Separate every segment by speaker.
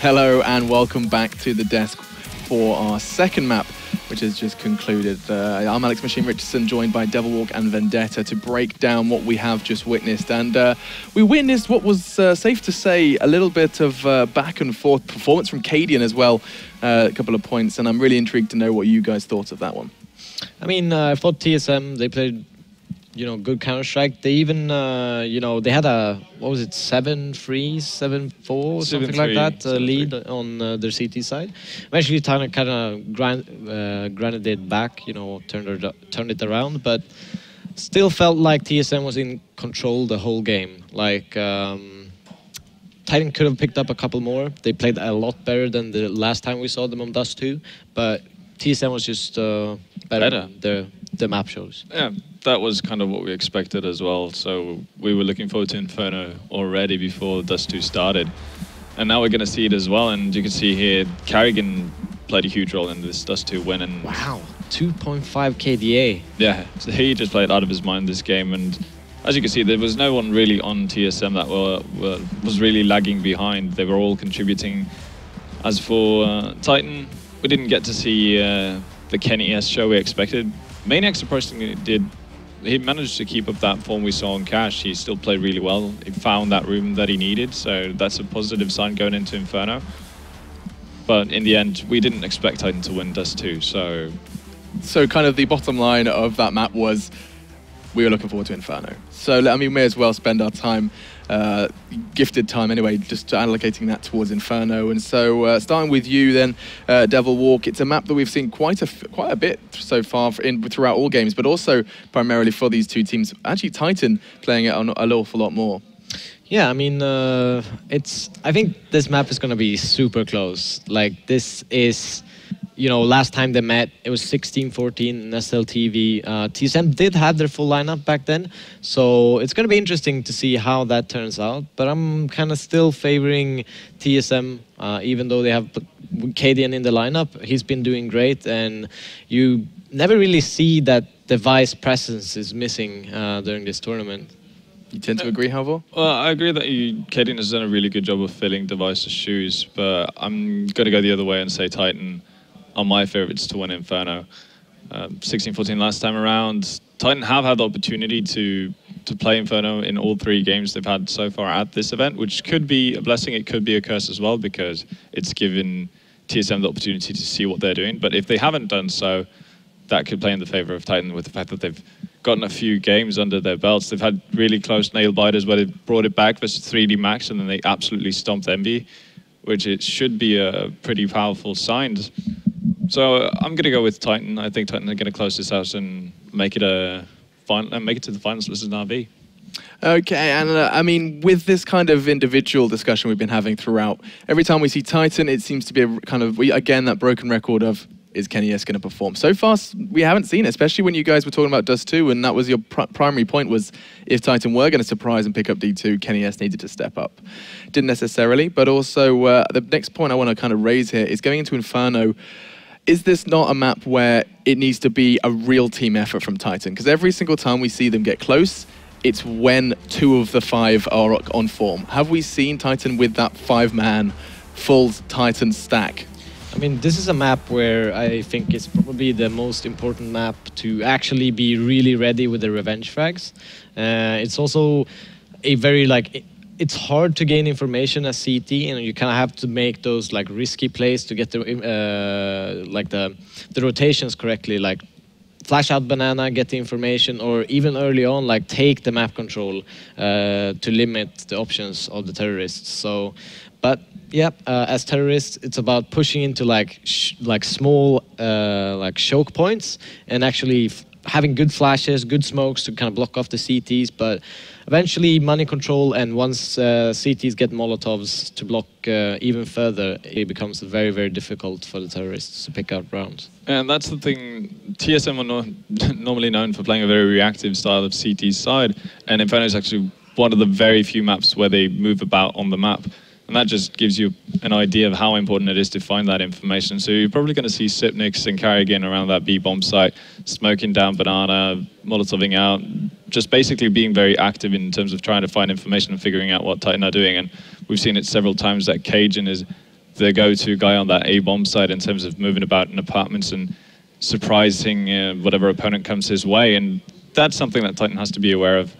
Speaker 1: Hello and welcome back to the desk for our second map, which has just concluded. I'm Alex Machine Richardson, joined by Devilwalk and Vendetta to break down what we have just witnessed. And we witnessed what was safe to say a little bit of back and forth performance from Cadian as well, a couple of points, and I'm really intrigued to know what you guys thought of that one.
Speaker 2: I mean, I thought TSM, they played, good Counter-Strike. They even, they had a, 7-3, 7-4, something like that, lead on their CT side. Eventually, Tyler kind of granted it back, turned it around, but still felt like TSM was in control the whole game. Like, Titan could have picked up a couple more. They played a lot better than the last time we saw them on Dust 2, but TSM was just better. The map shows.
Speaker 3: Yeah, that was kind of what we expected as well. So we were looking forward to Inferno already before Dust 2 started. And now we're going to see it as well. And you can see here, Carrigan played a huge role in this Dust 2 win. And
Speaker 2: wow, 2.5 KDA.
Speaker 3: Yeah, so he just played out of his mind this game. And as you can see, there was no one really on TSM that was really lagging behind. They were all contributing. As for Titan, we didn't get to see the Kenny S show we expected. Maniac surprisingly he managed to keep up that form we saw on Cash. He still played really well. He found that room that he needed, so that's a positive sign going into Inferno. But in the end, we didn't expect Titan to win Dust 2, so
Speaker 1: kind of the bottom line of that map was we were looking forward to Inferno. So, I mean, we may as well spend our time, gifted time anyway, just allocating that towards Inferno. And so, starting with you then, Devilwalk, it's a map that we've seen quite a bit so far throughout all games, but also primarily for these two teams. Actually, Titan playing it an awful lot more.
Speaker 2: Yeah, I mean, I think this map is going to be super close. Like, this is... last time they met, it was 16-14 in SLTV. TSM did have their full lineup back then, so it's going to be interesting to see how that turns out. But I'm kind of still favoring TSM, even though they have Cadian in the lineup. He's been doing great, and you never really see that Device presence is missing during this tournament.
Speaker 1: You tend to agree, Halvor?
Speaker 3: Well, I agree that Cadian has done a really good job of filling Device's shoes, but I'm going to go the other way and say Titan are my favourites to win Inferno. 16-14 last time around. Titan have had the opportunity to play Inferno in all three games they've had so far at this event, which could be a blessing, it could be a curse as well, because it's given TSM the opportunity to see what they're doing. But if they haven't done so, that could play in the favour of Titan with the fact that they've gotten a few games under their belts. They've had really close nail biters where they've brought it back versus 3D Max, and then they absolutely stomped Envy, which it should be a pretty powerful sign. So I'm going to go with Titan. I think Titan are going to close this out and make it to the finals versus Na'Vi.
Speaker 1: Okay, and I mean, with this kind of individual discussion we've been having throughout, every time we see Titan, it seems to be a kind of, again, that broken record of, is Kenny S going to perform? So far, we haven't seen it, especially when you guys were talking about Dust 2, and that was your primary point, was if Titan were going to surprise and pick up D2, Kenny S needed to step up. Didn't necessarily, but also the next point I want to kind of raise here is going into Inferno. Is this not a map where it needs to be a real team effort from Titan? Because every single time we see them get close, it's when 2 of the 5 are on form. Have we seen Titan with that 5-man full Titan stack?
Speaker 2: I mean, this is a map where I think it's probably the most important map to actually be really ready with the revenge frags. It's also a very, it's hard to gain information as CT, and you kind of have to make those risky plays to get the rotations correctly, like flash out banana, get the information, or even early on take the map control to limit the options of the terrorists. So, but yeah, as terrorists, it's about pushing into small choke points and actually having good flashes, good smokes to kind of block off the CTs, but eventually money control, and once CTs get Molotovs to block even further, it becomes very, very difficult for the terrorists to pick out rounds.
Speaker 3: And that's the thing, TSM are normally known for playing a very reactive style of CT's side, and Inferno is actually one of the very few maps where they move about on the map. And that just gives you an idea of how important it is to find that information. So you're probably going to see Sipnix and Carrigan around that B-bomb site, smoking down banana, Molotoving out, just basically being very active in terms of trying to find information and figuring out what Titan are doing. And we've seen it several times that Cajun is the go-to guy on that A-bomb side in terms of moving about in apartments and surprising whatever opponent comes his way. And that's something that Titan has to be aware of.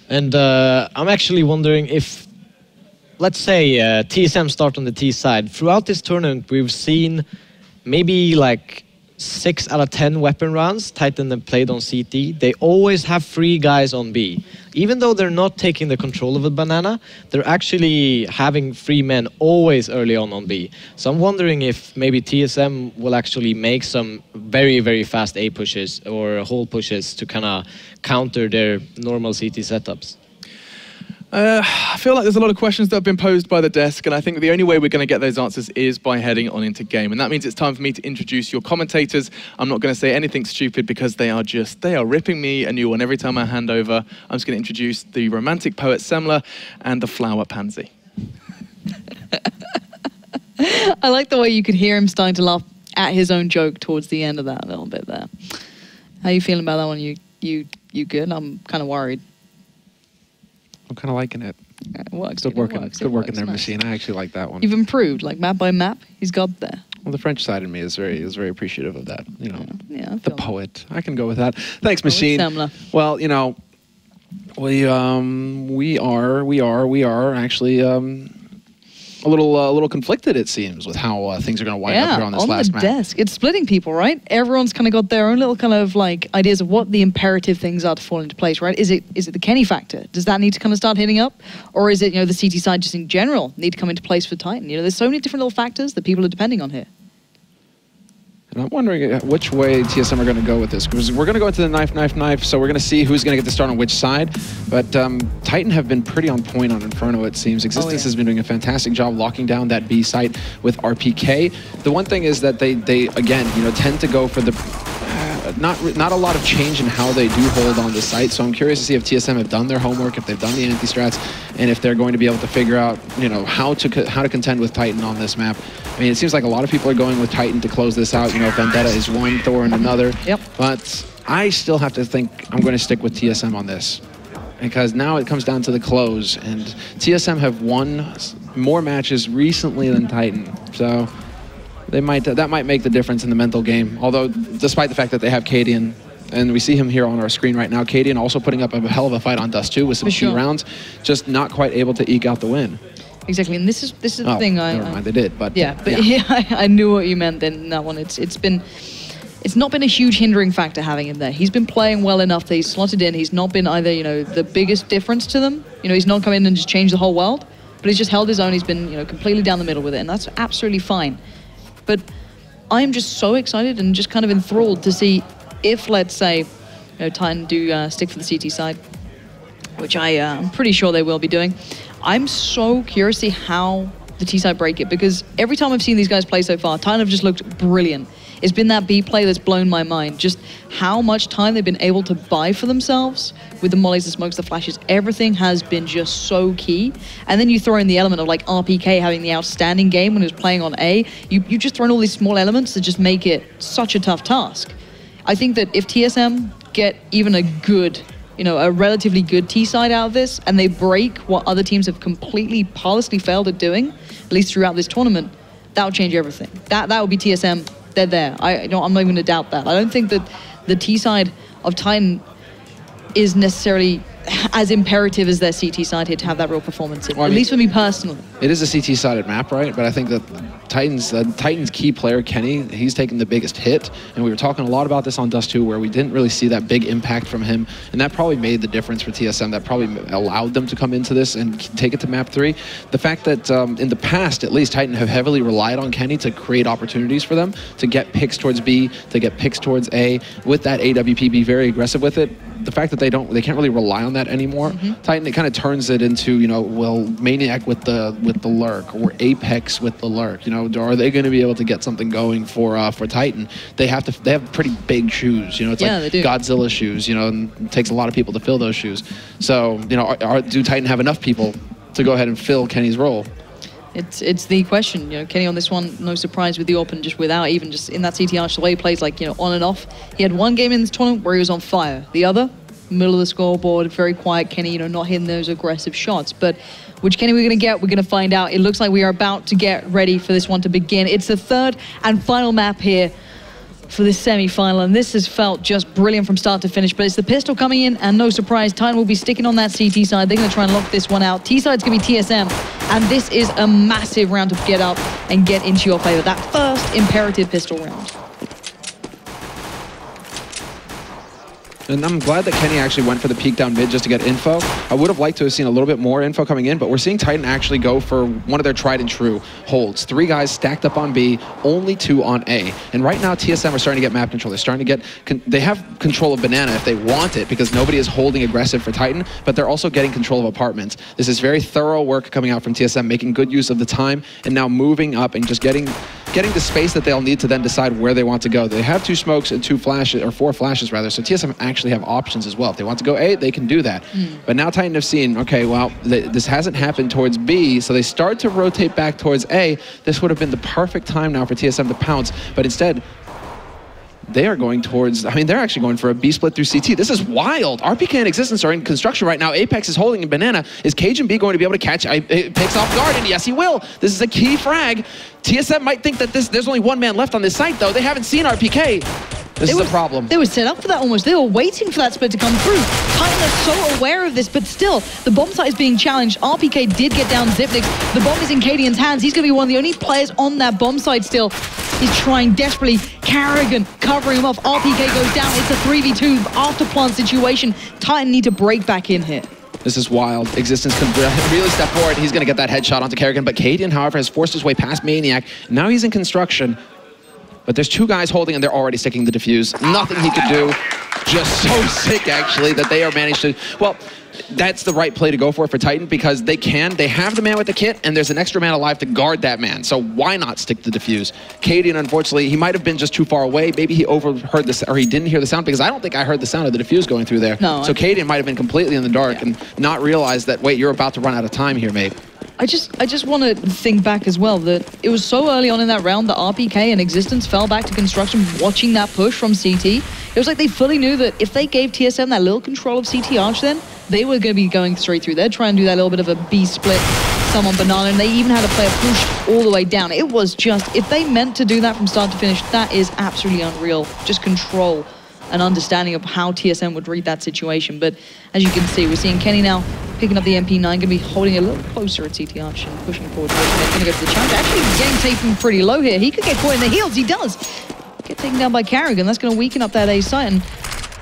Speaker 2: And I'm actually wondering if, let's say, TSM start on the T side. Throughout this tournament, we've seen maybe like 6 out of 10 weapon rounds Titan have played on CT. They always have 3 guys on B. Even though they're not taking the control of a banana, they're actually having 3 men always early on B. So I'm wondering if maybe TSM will actually make some very, very fast A pushes or hole pushes to kind of counter their normal CT setups.
Speaker 1: I feel like there's a lot of questions that have been posed by the desk, and I think the only way we're going to get those answers is by heading on into game. And that means it's time for me to introduce your commentators. I'm not going to say anything stupid because they are ripping me a new one every time I hand over. I'm just going to introduce the romantic poet Semler and the flower pansy.
Speaker 4: I like the way you could hear him starting to laugh at his own joke towards the end of that a little bit there. How are you feeling about that one? You good? I'm kind of worried.
Speaker 5: I'm kind of liking it.
Speaker 4: It works.
Speaker 5: Good working there,
Speaker 4: nice.
Speaker 5: Machine. I actually like that one.
Speaker 4: You've improved, like map by map. He's got there.
Speaker 5: Well, the French side of me is very appreciative of that. You know,
Speaker 4: yeah,
Speaker 5: the poet. I can go with that. Thanks, Machine. Well, you know, we are actually a little conflicted, it seems, with how things are going to wind up here on this last map.
Speaker 4: On the desk. It's splitting people, right? Everyone's kind of got their own little kind of like ideas of what the imperative things are to fall into place, right? Is it the Kenny factor? Does that need to kind of start hitting up? Or is it, you know, the CT side just in general need to come into place for Titan? You know, there's so many different little factors that people are depending on here.
Speaker 5: And I'm wondering which way TSM are going to go with this, because we're going to go into the knife, so we're going to see who's going to get the start on which side. But Titan have been pretty on point on Inferno, it seems. Existence has been doing a fantastic job locking down that B site with RPK. The one thing is that they again, you know, tend to go for the not a lot of change in how they do hold on the site. So I'm curious to see if TSM have done their homework, if they've done the anti-strats, and if they're going to be able to figure out, you know, how to contend with Titan on this map. I mean, it seems like a lot of people are going with Titan to close this out. You know, Vendetta is one, Thorn another.
Speaker 4: Yep.
Speaker 5: But I still have to think I'm going to stick with TSM on this, because now it comes down to the close, and TSM have won more matches recently than Titan. So they might that might make the difference in the mental game. Although, despite the fact that they have Cadian, and we see him here on our screen right now, Cadian also putting up a hell of a fight on Dust 2 with some key rounds, just not quite able to eke out the win.
Speaker 4: Exactly, and this is the thing.
Speaker 5: Never mind, they did, but
Speaker 4: yeah, I knew what you meant then in that one. It's not been a huge hindering factor having him there. He's been playing well enough that he's slotted in. He's not been either, you know, the biggest difference to them. You know, he's not come in and just changed the whole world, but he's just held his own. He's been, you know, completely down the middle with it, and that's absolutely fine. But I'm just so excited and just kind of enthralled to see if, let's say, you know, Titan do stick for the CT side, which I'm pretty sure they will be doing. I'm so curious to see how the T side break it, because every time I've seen these guys play so far, Titan have just looked brilliant. It's been that B play that's blown my mind. Just how much time they've been able to buy for themselves with the mollies, the smokes, the flashes. Everything has been just so key. And then you throw in the element of like RPK having the outstanding game when he was playing on A. You just throw in all these small elements that just make it such a tough task. I think that if TSM get even a good, you know, a relatively good T side out of this, and they break what other teams have completely politically failed at doing, at least throughout this tournament, that'll change everything. That would be TSM. They're there. I'm not even going to doubt that. I don't think that the T side of Titan is necessarily as imperative as their CT side here to have that real performance in. Well, at least for me personally.
Speaker 5: It is a CT-sided map, right? But I think that Titan's key player, Kenny, he's taken the biggest hit. And we were talking a lot about this on Dust 2, where we didn't really see that big impact from him. And that probably made the difference for TSM. That probably allowed them to come into this and take it to map 3. The fact that in the past, at least, Titan have heavily relied on Kenny to create opportunities for them, to get picks towards B, to get picks towards A. With that AWP, be very aggressive with it. The fact that they can't really rely on that anymore. Titan, it kind of turns it into, you know, well, Maniac with the lurk, or Apex with the lurk. You know, are they going to be able to get something going for Titan? They have pretty big shoes. You know, it's like Godzilla shoes. You know, and it takes a lot of people to fill those shoes. So, you know, do Titan have enough people to go ahead and fill Kenny's role?
Speaker 4: It's the question. You know, Kenny on this one, no surprise with the open, just without even just in that CT Arch, the way he plays, like, you know, on and off. He had one game in this tournament where he was on fire. The other, middle of the scoreboard, very quiet Kenny, not hitting those aggressive shots. But which Kenny we're going to get, we're going to find out. It looks like we are about to get ready for this one to begin. It's the third and final map here for this semi-final, and this has felt just brilliant from start to finish. But it's the pistol coming in, and no surprise, Titan will be sticking on that CT side. They're going to try and lock this one out. T side's going to be TSM, and this is a massive round to get up and get into your favor. That first imperative pistol round.
Speaker 5: And I'm glad that Kenny actually went for the peek down mid just to get info. I would have liked to have seen a little bit more info coming in, but we're seeing Titan actually go for one of their tried and true holds. 3 guys stacked up on B, only 2 on A. And right now, TSM are starting to get map control. They're starting to get, they have control of Banana if they want it, because nobody is holding aggressive for Titan, but they're also getting control of apartments. This is very thorough work coming out from TSM, making good use of the time, and now moving up and just getting the space that they'll need to then decide where they want to go. They have 2 smokes and 2 flashes, or 4 flashes rather, so TSM actually have options as well. If they want to go A, they can do that. But now Titan have seen, okay, well, this hasn't happened towards B, so they start to rotate back towards A. This would have been the perfect time now for TSM to pounce, but instead, they are going towards, I mean, they're actually going for a B split through CT. This is wild. RPK and Existence are in construction right now. Apex is holding in Banana. Is Cajun B going to be able to catch? It picks off guard, and yes, he will. This is a key frag. TSM might think that there's only 1 man left on this site, though. They haven't seen RPK. This is a problem.
Speaker 4: They were set up for that almost. They were waiting for that split to come through. Titan are so aware of this, but still, the bomb site is being challenged. RPK did get down Zipnix. The bomb is in Cadian's hands. He's going to be one of the only players on that bomb site still. He's trying desperately. Carrigan covering him off. RPK goes down. It's a 3v2 after plant situation. Titan need to break back in here.
Speaker 5: This is wild. Existence can really step forward. He's going to get that headshot onto Carrigan, but Cadian, however, has forced his way past Maniac. Now he's in construction. But there's 2 guys holding, and they're already sticking the defuse. Nothing he could do. Just so sick, actually, that they are managed to... Well, that's the right play to go for Titan, because they have the man with the kit, and there's an extra man alive to guard that man. So why not stick the defuse? Cadian, unfortunately, he might have been just too far away. Maybe he overheard this, or he didn't hear the sound, because I don't think I heard the sound of the defuse going through there.
Speaker 4: No,
Speaker 5: so Cadian might have been completely in the dark and not realized that, wait, you're about to run out of time here, mate.
Speaker 4: I just want to think back as well that it was so early on in that round that RPK and Existence fell back to construction watching that push from CT. It was like they fully knew that if they gave TSM that little control of CT Arch, then they were going to be going straight through. They'd try and do that little bit of a B split, some on Banana, and they even had a player pushed all the way down. It was just, if they meant to do that from start to finish, that is absolutely unreal. Just control and understanding of how TSM would read that situation. But as you can see, we're seeing Kenny now picking up the MP9, going to be holding a little closer at CT Arch and pushing forward. They're going to go for the challenge. Actually, getting taken pretty low here. He could get caught in the heels. He does. Get taken down by Carrigan. That's going to weaken up that A site, and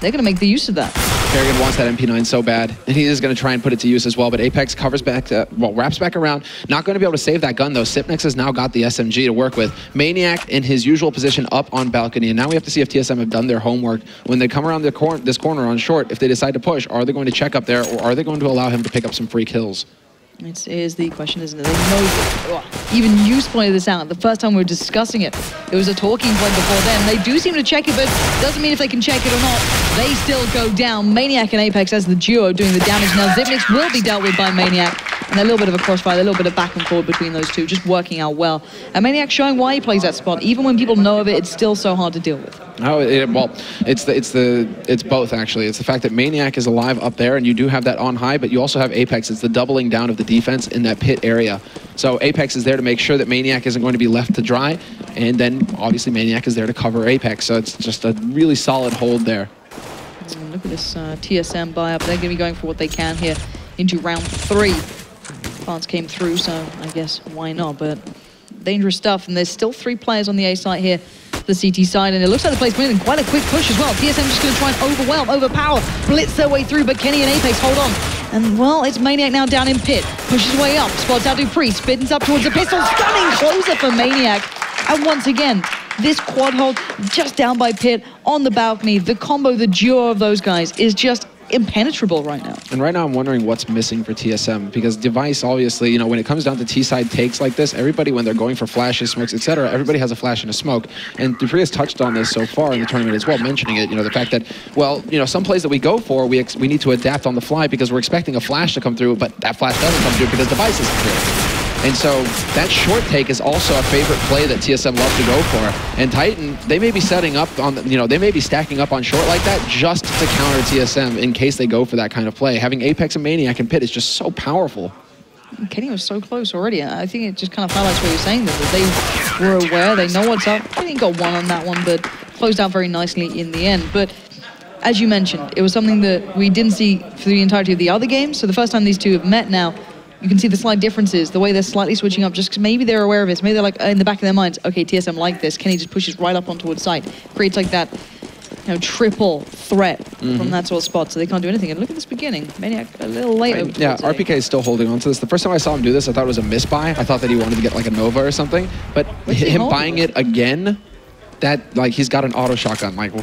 Speaker 4: they're going to make the use of that.
Speaker 5: Carrigan wants that MP9 so bad, and he is going to try and put it to use as well, but Apex covers back, wraps back around. Not going to be able to save that gun, though. Sipnix has now got the SMG to work with. Maniac in his usual position up on balcony, and now we have to see if TSM have done their homework. When they come around this corner on short, if they decide to push, are they going to check up there, or are they going to allow him to pick up some free kills?
Speaker 4: It is the question, isn't it? They know, even you pointed this out. The first time we were discussing it, it was a talking point before then. They do seem to check it, but doesn't mean if they can check it or not. They still go down. Maniac and Apex as the duo doing the damage. Now Zipnix will be dealt with by Maniac. And a little bit of a crossfire, a little bit of back and forward between those two, just working out well. And Maniac showing why he plays that spot. Even when people know of it, it's still so hard to deal with.
Speaker 5: Oh, well, it's both, actually. It's the fact that Maniac is alive up there, and you do have that on high, but you also have Apex. It's the doubling down of the defense in that pit area. So Apex is there to make sure that Maniac isn't going to be left to dry, and then obviously Maniac is there to cover Apex. So it's just a really solid hold there.
Speaker 4: And look at this TSM buy-up. They're going to be going for what they can here into round 3. Plants came through, so I guess why not? But dangerous stuff, and there's still 3 players on the A site here, the CT side, and it looks like the play's moving quite a quick push as well. TSM just going to try and overwhelm, overpower, blitz their way through, but Kenny and Apex hold on. And, well, it's Maniac now down in pit. Pushes way up, spots out Dupree, spins up towards the pistol. Stunning closer for Maniac. And once again, this quad hold just down by pit on the balcony. The combo, the duo of those guys is just impenetrable right now.
Speaker 5: And right now I'm wondering what's missing for TSM, because Device, obviously, you know, when it comes down to T-side takes like this, everybody, when they're going for flashes, smokes, etc., everybody has a flash and a smoke. And Dupree has touched on this so far in the tournament as well, mentioning it, you know, the fact that, well, you know, some plays that we go for, we need to adapt on the fly because we're expecting a flash to come through, but that flash doesn't come through because Device isn't through. And so that short take is also a favorite play that TSM love to go for. And Titan, they may be setting up on, they may be stacking up on short like that just to counter TSM in case they go for that kind of play. Having Apex and Maniac and Pit is just so powerful.
Speaker 4: Kenny was so close already. I think it just kind of highlights what you're saying, that they were aware, they know what's up. Kenny got one on that one, but closed out very nicely in the end. But as you mentioned, it was something that we didn't see for the entirety of the other games. So the first time these two have met now, you can see the slight differences, the way they're slightly switching up, just 'cause maybe they're aware of it. Maybe they're like, in the back of their minds, okay, TSM like this. Kenny just pushes right up on towards site. Creates like that, triple threat from that sort of spot, so they can't do anything. And look at this beginning. Maniac a little late.
Speaker 5: Yeah, RPK is still holding on to this. The first time I saw him do this, I thought it was a misbuy. I thought that he wanted to get like a Nova or something. But him buying it again, that, like, he's got an auto shotgun. Like,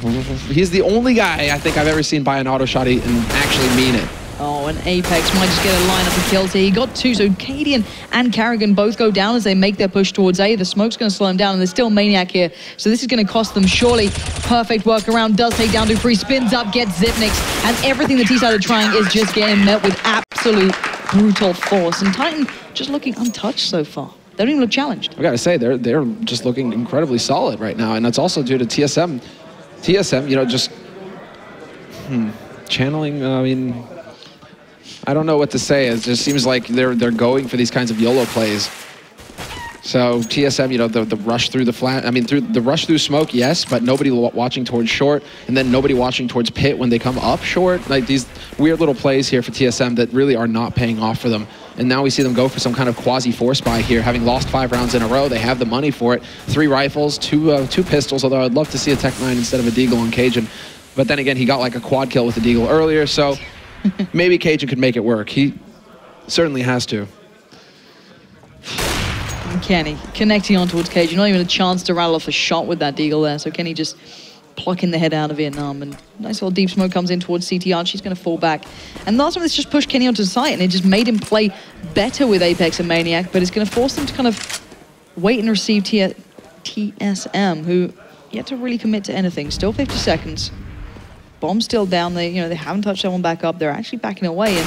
Speaker 5: he's the only guy I think I've ever seen buy an auto shotty and actually mean it.
Speaker 4: Oh, and Apex might just get a lineup of kills here. He got two, so Cadian and Carrigan both go down as they make their push towards A. The smoke's going to slow him down, and there's still Maniac here, so this is going to cost them surely. Perfect workaround, does take down Dupree, spins up, gets Zipnix, and everything the T-side are trying is just getting met with absolute brutal force. And Titan just looking untouched so far. They don't even look challenged.
Speaker 5: I gotta say, they're just looking incredibly solid right now, and that's also due to TSM. TSM, just channeling. I mean, I don't know what to say. It just seems like they're going for these kinds of YOLO plays. So TSM, the rush through the flat. I mean, through the rush through smoke, yes, but nobody watching towards short, and then nobody watching towards pit when they come up short. Like these weird little plays here for TSM that really are not paying off for them. And now we see them go for some kind of quasi-force buy here, having lost 5 rounds in a row. They have the money for it. 3 rifles, two pistols, although I'd love to see a Tech 9 instead of a Deagle on Cajun. But then again, he got like a quad kill with the Deagle earlier, so maybe Cajun could make it work. He certainly has to.
Speaker 4: Kenny connecting on towards Cajun. Not even a chance to rattle off a shot with that Deagle there. So Kenny just plucking the head out of Vietnam. And nice little deep smoke comes in towards CTR. She's going to fall back. And last one, it's just pushed Kenny onto the site. And it just made him play better with Apex and Maniac. But it's going to force them to kind of wait and receive TSM, who yet to really commit to anything. Still 50 seconds. Bomb's still down. They haven't touched that one back up. They're actually backing away. And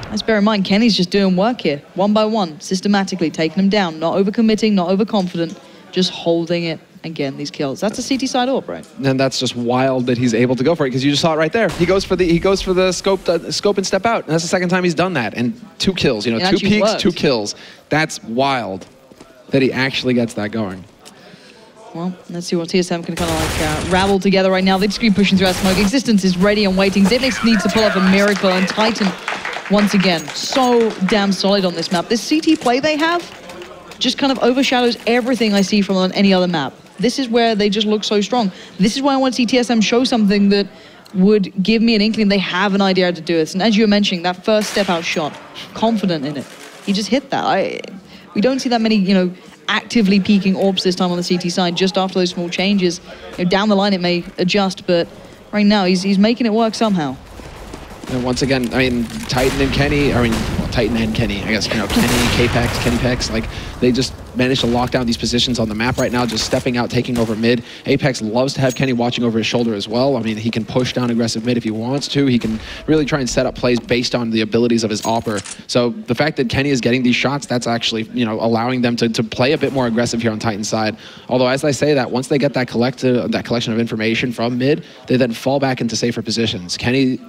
Speaker 4: let's bear in mind, Kenny's just doing work here, one by one, systematically taking them down, not overcommitting, not overconfident, just holding it and getting these kills. That's a CT side AWP, right?
Speaker 5: And that's just wild that he's able to go for it, because you just saw it right there. He goes for the scope and step out, and that's the second time he's done that. And 2 kills, 2 peeks, worked. 2 kills. That's wild that he actually gets that going.
Speaker 4: Well, let's see what TSM can kind of like rabble together right now. They just keep pushing through that smoke. Existence is ready and waiting. Zipnix needs to pull off a miracle, and Titan, once again, so damn solid on this map. This CT play they have just kind of overshadows everything I see from on any other map. This is where they just look so strong. This is why I want to see TSM show something that would give me an inkling they have an idea how to do this. And as you were mentioning, that first step out shot, confident in it. He just hit that. We don't see that many, actively peaking AWPs this time on the CT side, just after those small changes. Down the line it may adjust, but right now he's making it work somehow.
Speaker 5: And once again, I mean, Titan and Kenny, Titan and Kenny, I guess, Kenny, K-Pex, Kenny Pex, like, they just managed to lock down these positions on the map right now, just stepping out, taking over mid. Apex loves to have Kenny watching over his shoulder as well. I mean, he can push down aggressive mid if he wants to. He can really try and set up plays based on the abilities of his AWPer. So the fact that Kenny is getting these shots, that's actually, allowing them to play a bit more aggressive here on Titan's side. Although, as I say that, once they get that collection of information from mid, they then fall back into safer positions. Kenny,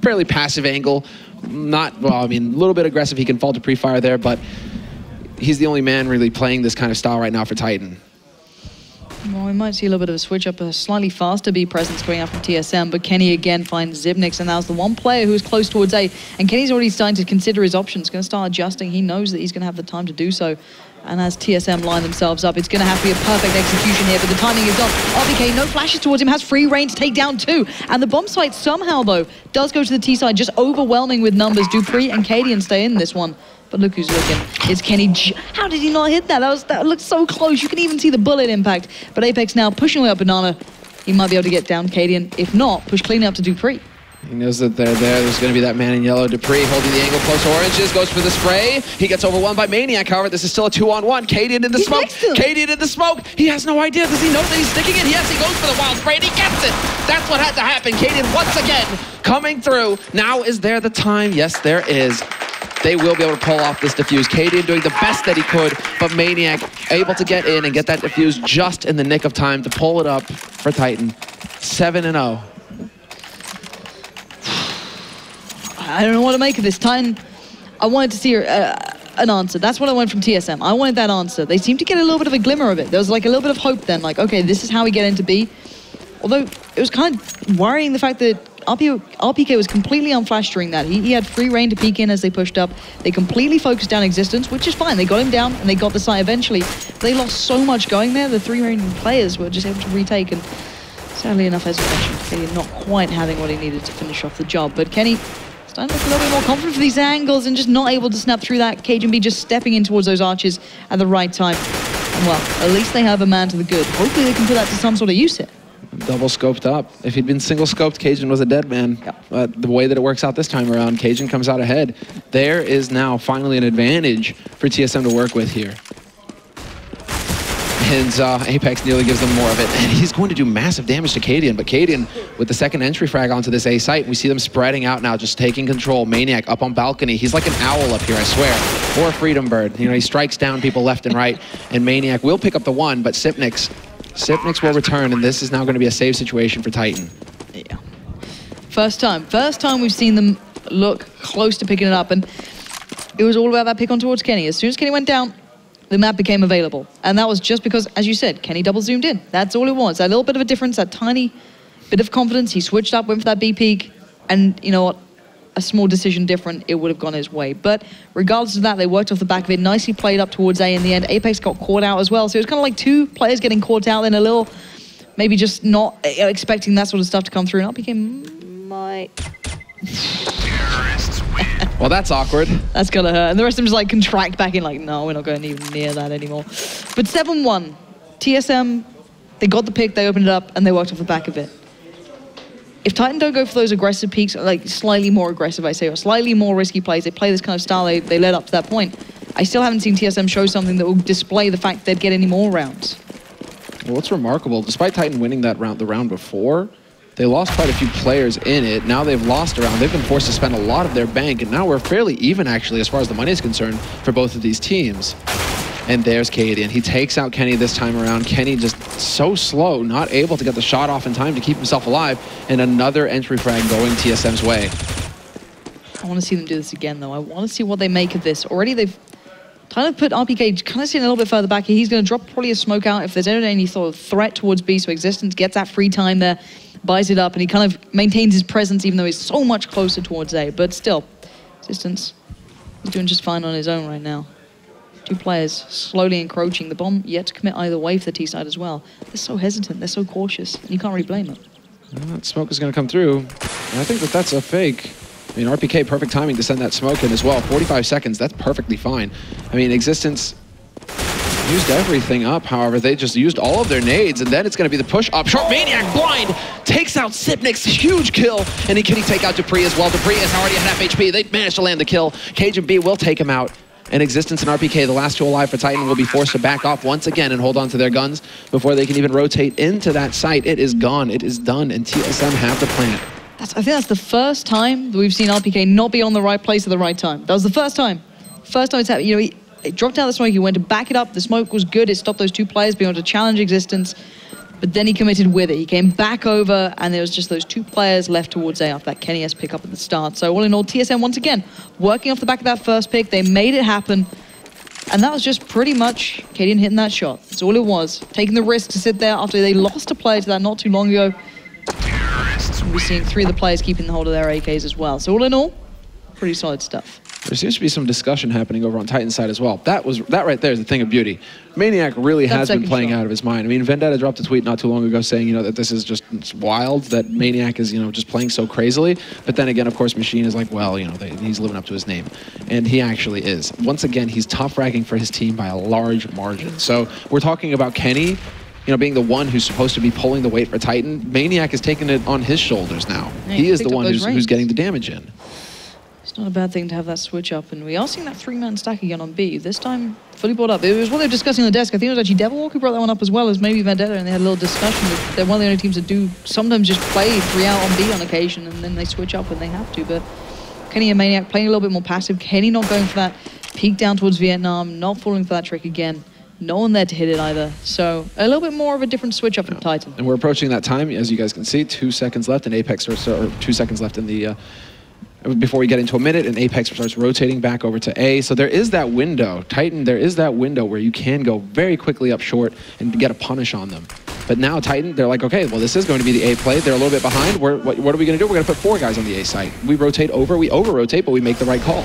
Speaker 5: fairly passive angle, a little bit aggressive. He can fall to pre-fire there, but he's the only man really playing this kind of style right now for Titan.
Speaker 4: Well, we might see a little bit of a switch up, a slightly faster B presence going out from TSM, but Kenny again finds Zipnix, and that was the one player who was close towards A, and Kenny's already starting to consider his options, going to start adjusting. He knows that he's going to have the time to do so. And as TSM line themselves up, it's going to have to be a perfect execution here, but the timing is off. RBK, no flashes towards him, has free reign to take down 2. And the bomb site somehow, though, does go to the T side, just overwhelming with numbers. Dupree and Cadian stay in this one. But look who's looking. It's Kenny. How did he not hit that? That looked so close. You can even see the bullet impact. But Apex now pushing away up Banana. He might be able to get down Cadian. If not, push clean up to Dupree.
Speaker 5: He knows that they're there. There's going to be that man in yellow. Dupree holding the angle close to oranges. Goes for the spray. He gets overwhelmed by Maniac. However, this is still a 2-on-1. Cadian in the smoke. Cadian in the smoke. He has no idea. Does he know that he's sticking it? Yes, he goes for the wild spray and he gets it. That's what had to happen. Cadian once again coming through. Now is there the time? Yes, there is. they will be able to pull off this defuse. Cadian doing the best that he could, but Maniac able to get in and get that defuse just in the nick of time to pull it up for Titan. 7-0.
Speaker 4: I don't know what to make of this. Titan, I wanted to see an answer. That's what I wanted from TSM. I wanted that answer. They seemed to get a little bit of a glimmer of it. There was like a little bit of hope then, like, okay, this is how we get into B. Although it was kind of worrying the fact that RPK was completely unflashed during that. He had free reign to peek in as they pushed up. They completely focused down Existence, which is fine. They got him down and they got the site eventually. They lost so much going there. The 3 remaining players were just able to retake, and sadly enough, as you mentioned, Kenny not quite having what he needed to finish off the job. But Kenny starting to look a little bit more confident for these angles and just not able to snap through that. Cajun B just stepping in towards those arches at the right time. And well, at least they have a man to the good. Hopefully they can put that to some sort of use here.
Speaker 5: Double scoped up. If he'd been single scoped, Cajun was a dead man.
Speaker 4: Yep.
Speaker 5: But the way that it works out this time around, Cajun comes out ahead. There is now finally an advantage for TSM to work with here. And Apex nearly gives them more of it. And he's going to do massive damage to Cadian. But Cadian, with the second entry frag onto this A site, we see them spreading out now, just taking control. Maniac up on balcony. He's like an owl up here, I swear. Or a freedom bird. You know, he strikes down people left and right. And Maniac will pick up the 1, but Sipnix will return, and this is now going to be a save situation for Titan.
Speaker 4: Yeah. First time we've seen them look close to picking it up, and it was all about that pick on towards Kenny. As soon as Kenny went down, the map became available. And that was just because, as you said, Kenny double zoomed in. That's all it was. That little bit of a difference, that tiny bit of confidence. He switched up, went for that B peak, and you know what? A small decision different, it would have gone his way. But regardless of that, they worked off the back of it, nicely played up towards A in the end. Apex got caught out as well. So it was kind of like 2 players getting caught out, then a little, maybe just not expecting that sort of stuff to come through. And became my...
Speaker 5: Well, that's awkward.
Speaker 4: That's gonna hurt. And the rest of them just like contract back in, like, no, we're not going even near that anymore. But 7-1, TSM, they got the pick, they opened it up, and they worked off the back of it. If Titan don't go for those aggressive peaks, like slightly more aggressive, I say, or slightly more risky plays, they play this kind of style they led up to that point, I still haven't seen TSM show something that will display the fact they'd get any more rounds.
Speaker 5: Well, what's remarkable, despite Titan winning that round, the round before, they lost quite a few players in it. Now they've lost a round. They've been forced to spend a lot of their bank, and now we're fairly even, actually, as far as the money is concerned for both of these teams. And there's Cadian. He takes out Kenny this time around. Kenny just so slow, not able to get the shot off in time to keep himself alive. And another entry frag going TSM's way.
Speaker 4: I want to see them do this again, though. I want to see what they make of this. Already they've kind of put RPK kind of sitting a little bit further back here. He's going to drop probably a smoke out if there's any sort of threat towards B, so Existence gets that free time there, buys it up, and he kind of maintains his presence even though he's so much closer towards A. But still, Existence is doing just fine on his own right now. 2 players slowly encroaching. The bomb yet to commit either way for the T side as well. They're so hesitant, they're so cautious, and you can't really blame them.
Speaker 5: That smoke is going to come through. And I think that that's a fake. I mean, RPK, perfect timing to send that smoke in as well. 45 seconds, that's perfectly fine. I mean, Existence used everything up, however. They just used all of their nades, and then it's going to be the push up. Short Maniac blind takes out Sipnix, huge kill. And can he take out Dupree as well? Dupree is already at half HP. They managed to land the kill. Cajun B will take him out. And Existence and RPK, the last 2 alive for Titan, will be forced to back off once again and hold on to their guns before they can even rotate into that site. It is gone, it is done, and TSM have the plant.
Speaker 4: I think that's the first time that we've seen RPK not be on the right place at the right time. That was the first time. First time it's happened. You know, he dropped out the smoke, he went to back it up, the smoke was good, it stopped those 2 players being able to challenge Existence, but then he committed with it. He came back over, and there was just those 2 players left towards A after that Kenny S pick up at the start. So all in all, TSM once again, working off the back of that first pick, they made it happen, and that was just pretty much Cadian hitting that shot. That's all it was. Taking the risk to sit there after they lost a player to that not too long ago. We're seeing 3 of the players keeping the hold of their AKs as well. So all in all, pretty solid stuff.
Speaker 5: There seems to be some discussion happening over on Titan's side as well. That right there is the thing of beauty. Maniac really has been playing out of his mind. I mean, Vendetta dropped a tweet not too long ago saying, you know, that this is just wild, that Maniac is, you know, just playing so crazily. But then again, of course, Machine is like, well, you know, he's living up to his name. And he actually is. Once again, he's top fragging for his team by a large margin. So we're talking about Kenny, you know, being the one who's supposed to be pulling the weight for Titan. Maniac is taking it on his shoulders now.
Speaker 4: Yeah,
Speaker 5: he is the one who's getting the damage in.
Speaker 4: It's not a bad thing to have that switch up, and we are seeing that 3-man stack again on B. This time, fully brought up. It was what they were discussing on the desk. I think it was actually Devilwalk who brought that one up as well as maybe Vendetta, and they had a little discussion that they're one of the only teams that do sometimes just play 3 out on B on occasion, and then they switch up when they have to. But Kenny and Maniac playing a little bit more passive. Kenny not going for that peek down towards Vietnam, not falling for that trick again. No one there to hit it either. So a little bit more of a different switch up from Titan.
Speaker 5: And we're approaching that time, as you guys can see, 2 seconds left, and Apex starts, or 2 seconds left in the, before we get into a minute, and Apex starts rotating back over to A. So there is that window, Titan, there is that window where you can go very quickly up short and get a punish on them. But now Titan, they're like, okay, well, this is going to be the A play. They're a little bit behind. What are we going to do? We're going to put 4 guys on the A site. We rotate over, we over-rotate, but we make the right call.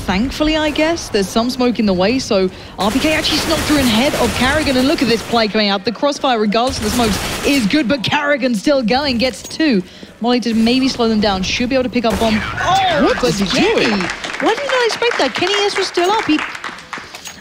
Speaker 4: Thankfully, I guess, there's some smoke in the way, so RPK actually snuck through in head of Karrigan, and look at this play coming out. The crossfire, regardless of the smokes, is good, but Karrigan still going, gets 2. Molly to maybe slow them down, should be able to pick up bomb. Oh,
Speaker 5: what is he doing?
Speaker 4: Why did you not expect that? Kenny S was still up.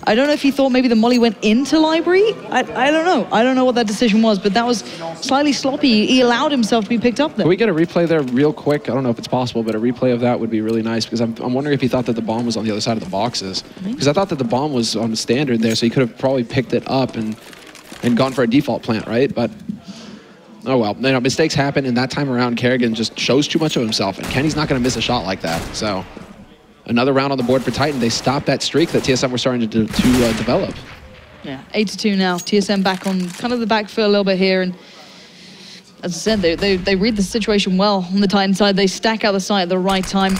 Speaker 4: I don't know if he thought maybe the Molly went into library. I don't know. I don't know what that decision was, but that was slightly sloppy. He allowed himself to be picked up there.
Speaker 5: Can we get a replay there real quick? I don't know if it's possible, but a replay of that would be really nice, because I'm wondering if he thought that the bomb was on the other side of the boxes. Because I thought that the bomb was on the standard there, so he could have probably picked it up and gone for a default plant, right? But oh well, you know, mistakes happen, and that time around, Karrigan just shows too much of himself, and Kenny's not going to miss a shot like that. So another round on the board for Titan. They stopped that streak that TSM were starting to develop.
Speaker 4: Yeah, 8-2 now. TSM back on kind of the back foot a little bit here, and as I said, they read the situation well on the Titan side. They stack out the site at the right time,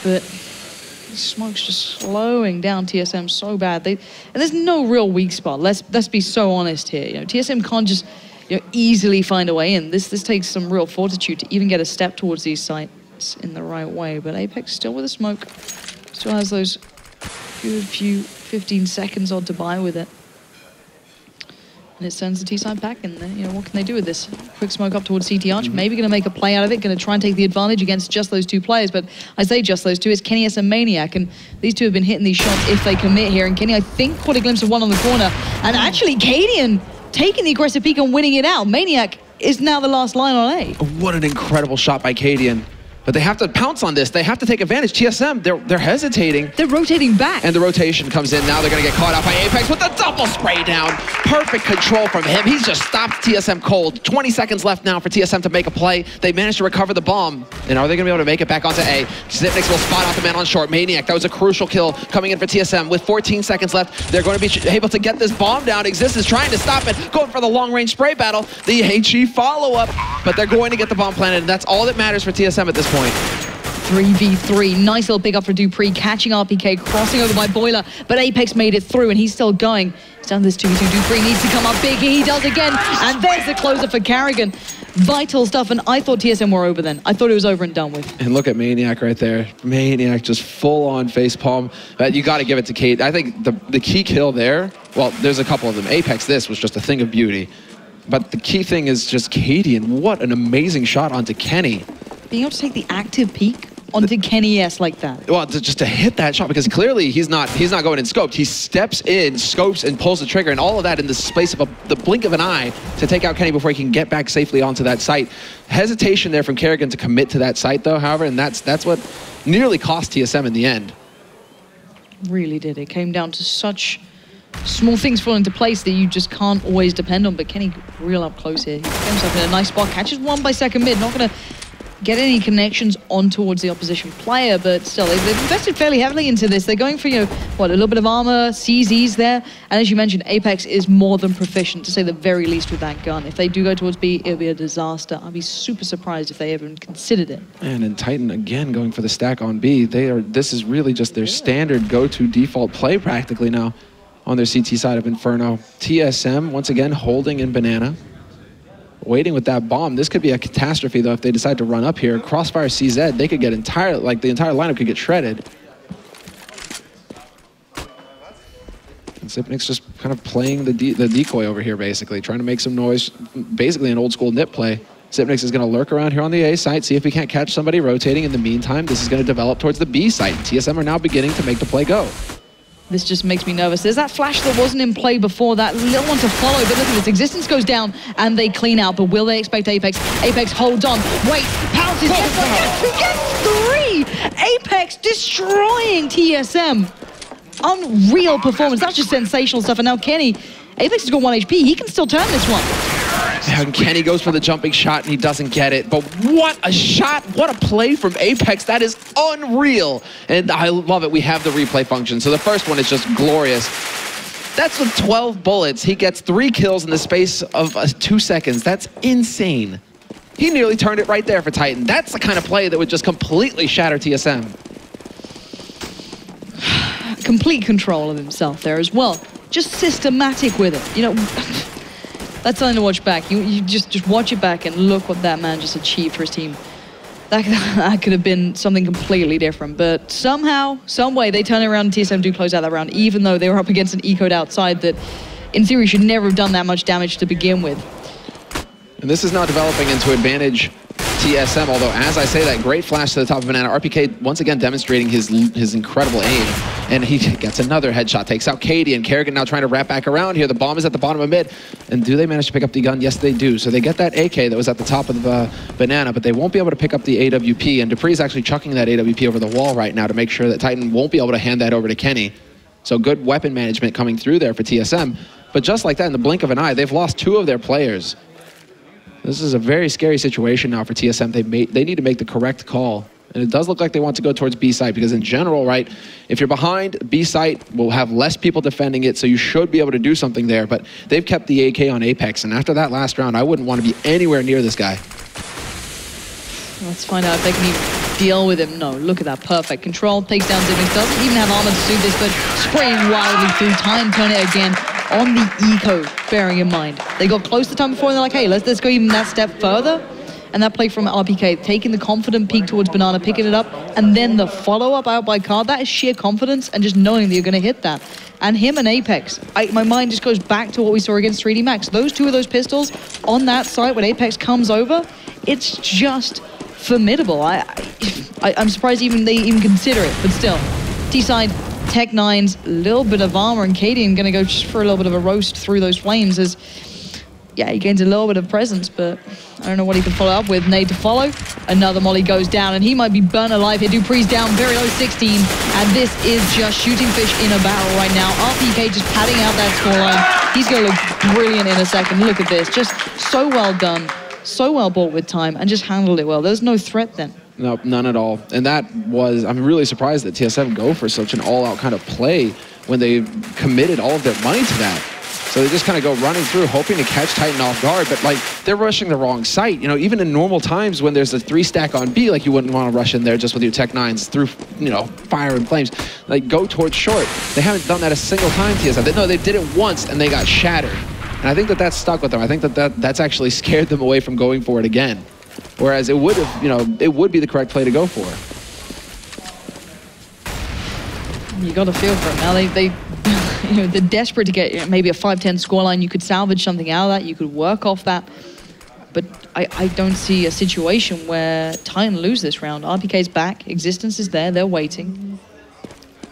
Speaker 4: but smoke's just slowing down TSM so bad. And there's no real weak spot. Let's be so honest here. You know, TSM can't just easily find a way in. This takes some real fortitude to even get a step towards these sites in the right way. But Apex still with a smoke. Still has those few 15 seconds odd to buy with it. And it sends the T-side back, and then, what can they do with this? Quick smoke up towards CT Arch, maybe going to make a play out of it, going to try and take the advantage against just those 2 players, but I say just those 2, it's Kenny S and Maniac, and these 2 have been hitting these shots if they commit here, and Kenny, I think, caught a glimpse of one on the corner, and actually, Cadian taking the aggressive peek and winning it out. Maniac is now the last line on A.
Speaker 5: What an incredible shot by Cadian. But they have to pounce on this. They have to take advantage. TSM, they're hesitating.
Speaker 4: They're rotating back.
Speaker 5: And the rotation comes in. Now they're going to get caught out by Apex with the double spray down. Perfect control from him. He's just stopped TSM cold. 20 seconds left now for TSM to make a play. They managed to recover the bomb. And are they going to be able to make it back onto A? Xipnix will spot out the man on short. Maniac, that was a crucial kill coming in for TSM. With 14 seconds left, they're going to be able to get this bomb down. Exist is trying to stop it, going for the long-range spray battle. The HE follow-up, but they're going to get the bomb planted, and that's all that matters for TSM at this point.
Speaker 4: 3v3, nice little pick up for Dupree, catching RPK, crossing over by Boiler, but Apex made it through, and he's still going. He's down this 2v2, Dupree needs to come up big, he does again, and there's the closer for Karrigan. Vital stuff, and I thought TSM were over then. I thought it was over and done with.
Speaker 5: And look at Maniac right there. Maniac just full-on facepalm. You got to give it to Kate. I think the key kill there, well, there's a couple of them. Apex, this was just a thing of beauty. But the key thing is just Cadian. What an amazing shot onto Kenny.
Speaker 4: Being able to take the active peek onto Kenny S like that.
Speaker 5: Well, just to hit that shot, because clearly he's not going in scoped. He steps in, scopes, and pulls the trigger, and all of that in the space of the blink of an eye to take out Kenny before he can get back safely onto that site. Hesitation there from Karrigan to commit to that site, though, however, and that's what nearly cost TSM in the end.
Speaker 4: Really did. It came down to such small things fall into place that you just can't always depend on, but Kenny real up close here. He gets himself in a nice spot, catches one by second mid, not going to get any connections on towards the opposition player, but still, they've invested fairly heavily into this. They're going for, a little bit of armor, CZs there, and as you mentioned, Apex is more than proficient, to say the very least, with that gun. If they do go towards B, it'll be a disaster. I'd be super surprised if they even considered it.
Speaker 5: And in Titan, again, going for the stack on B, this is really just their standard go-to default play practically now on their CT side of Inferno. TSM, once again, holding in Banana. Waiting with that bomb. This could be a catastrophe, though, if they decide to run up here. Crossfire CZ, they could get the entire lineup could get shredded. And Xipnix just kind of playing the decoy over here, basically, trying to make some noise. Basically an old-school nip play. Xipnix is going to lurk around here on the A site, see if we can't catch somebody rotating. In the meantime, this is going to develop towards the B site. TSM are now beginning to make the play go.
Speaker 4: This just makes me nervous. There's that flash that wasn't in play before, that little one to follow, but look at this. Existence goes down, and they clean out, but will they expect Apex? Apex holds on. Wait, pounces, gets 3! Apex destroying TSM. Unreal performance. That's just sensational stuff, and now Kenny, Apex has got 1 HP. He can still turn this one.
Speaker 5: And Kenny goes for the jumping shot and he doesn't get it. But what a shot, what a play from Apex. That is unreal. And I love it. We have the replay function. So the first one is just glorious. That's with 12 bullets. He gets 3 kills in the space of 2 seconds. That's insane. He nearly turned it right there for Titan. That's the kind of play that would just completely shatter TSM.
Speaker 4: Complete control of himself there as well. Just systematic with it. You know, that's something to watch back. You just watch it back and look what that man just achieved for his team. That could have been something completely different. But somehow, some way, they turn it around and TSM do close out that round, even though they were up against an eco'd outside that, in theory, should never have done that much damage to begin with.
Speaker 5: And this is now developing into advantage TSM, although as I say that, great flash to the top of Banana. RPK once again demonstrating his incredible aim. And he gets another headshot, takes out Katie, and Kerrigan now trying to wrap back around here. The bomb is at the bottom of mid. And do they manage to pick up the gun? Yes, they do. So they get that AK that was at the top of the Banana, but they won't be able to pick up the AWP. And Dupree's actually chucking that AWP over the wall right now to make sure that Titan won't be able to hand that over to Kenny. So good weapon management coming through there for TSM. But just like that, in the blink of an eye, they've lost 2 of their players. This is a very scary situation now for TSM. They need to make the correct call. And it does look like they want to go towards B site because in general, right, if you're behind, B site will have less people defending it, so you should be able to do something there. But they've kept the AK on Apex, and after that last round, I wouldn't want to be anywhere near this guy.
Speaker 4: Let's find out if they can even deal with him. No, look at that. Perfect control. Takes down Zimix. Doesn't even have armor to suit this, but spraying wildly through. Time turn it again on the eco, bearing in mind. They got close the time before, and they're like, hey, let's go even that step further. And that play from RPK, taking the confident peek towards Banana, picking it up, and then the follow-up out by Card. That is sheer confidence and just knowing that you're going to hit that. And him and Apex, my mind just goes back to what we saw against 3D Max. Those 2 of those pistols on that site when Apex comes over, it's just formidable. I'm surprised they even consider it, but still. T-side, Tech 9's, a little bit of armor, and Cadian going to go just for a little bit of a roast through those flames as, yeah, he gains a little bit of presence, but I don't know what he can follow up with. Nade to follow. Another molly goes down, and he might be burnt alive here. Dupree's down very low, 16, and this is just shooting fish in a barrel right now. RPK just padding out that scoreline. He's going to look brilliant in a second. Look at this. Just so well done, so well bought with time, and just handled it well. There's no threat then.
Speaker 5: No, none at all. And that was, I'm really surprised that TSM go for such an all-out kind of play when they committed all of their money to that. So they just kind of go running through, hoping to catch Titan off guard, but like they're rushing the wrong site. You know, even in normal times when there's a 3-stack on B, like you wouldn't want to rush in there just with your Tech 9s through, you know, fire and flames. Like go towards short. They haven't done that a single time, TSM. No, they did it once and they got shattered. And I think that that's stuck with them. I think that's actually scared them away from going for it again. Whereas it would have, you know, it would be the correct play to go for.
Speaker 4: You got to feel for it now. They you know, they're desperate to get maybe a 5-10 scoreline. You could salvage something out of that. You could work off that. But I don't see a situation where Titan lose this round. RPK's back. Existence is there. They're waiting.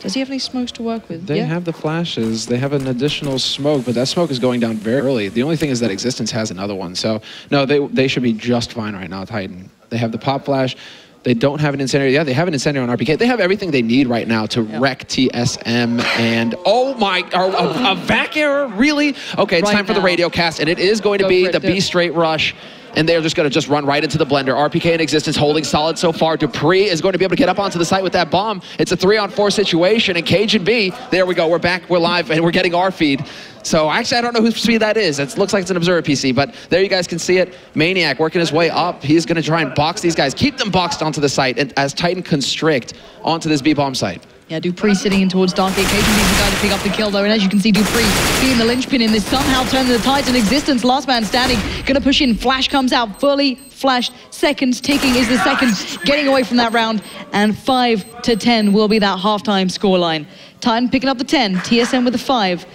Speaker 4: Does he have any smokes to work with?
Speaker 5: They have the flashes. They have an additional smoke, but that smoke is going down very early. The only thing is that Existence has another one. So, no, they should be just fine right now, Titan. They have the pop flash. They don't have an incendiary. Yeah, they have an incendiary on RPK. They have everything they need right now to wreck TSM. And oh my, a back error? Really? Okay, it's time for the radio cast, and it is going to be the B straight rush. And they're just going to just run right into the blender. RPK in Existence holding solid so far. Dupree is going to be able to get up onto the site with that bomb. It's a 3-on-4 situation, and Cage and B, there we go. We're back, we're live, and we're getting our feed. So actually, I don't know whose speed that is. It looks like it's an observer PC, but there you guys can see it. Maniac working his way up. He's going to try and box these guys, keep them boxed onto the site, and as Titan constrict onto this B-bomb site.
Speaker 4: Yeah, Dupree sitting in towards Dark Gate. Cage and B's the guy to pick up the kill, though. And as you can see, Dupree being the linchpin in this, somehow turning the tides in Existence. Last man standing, gonna push in. Flash comes out, fully flashed. Seconds ticking is the second, getting away from that round. And 5-10 will be that halftime scoreline. Titan picking up the 10, TSM with the 5.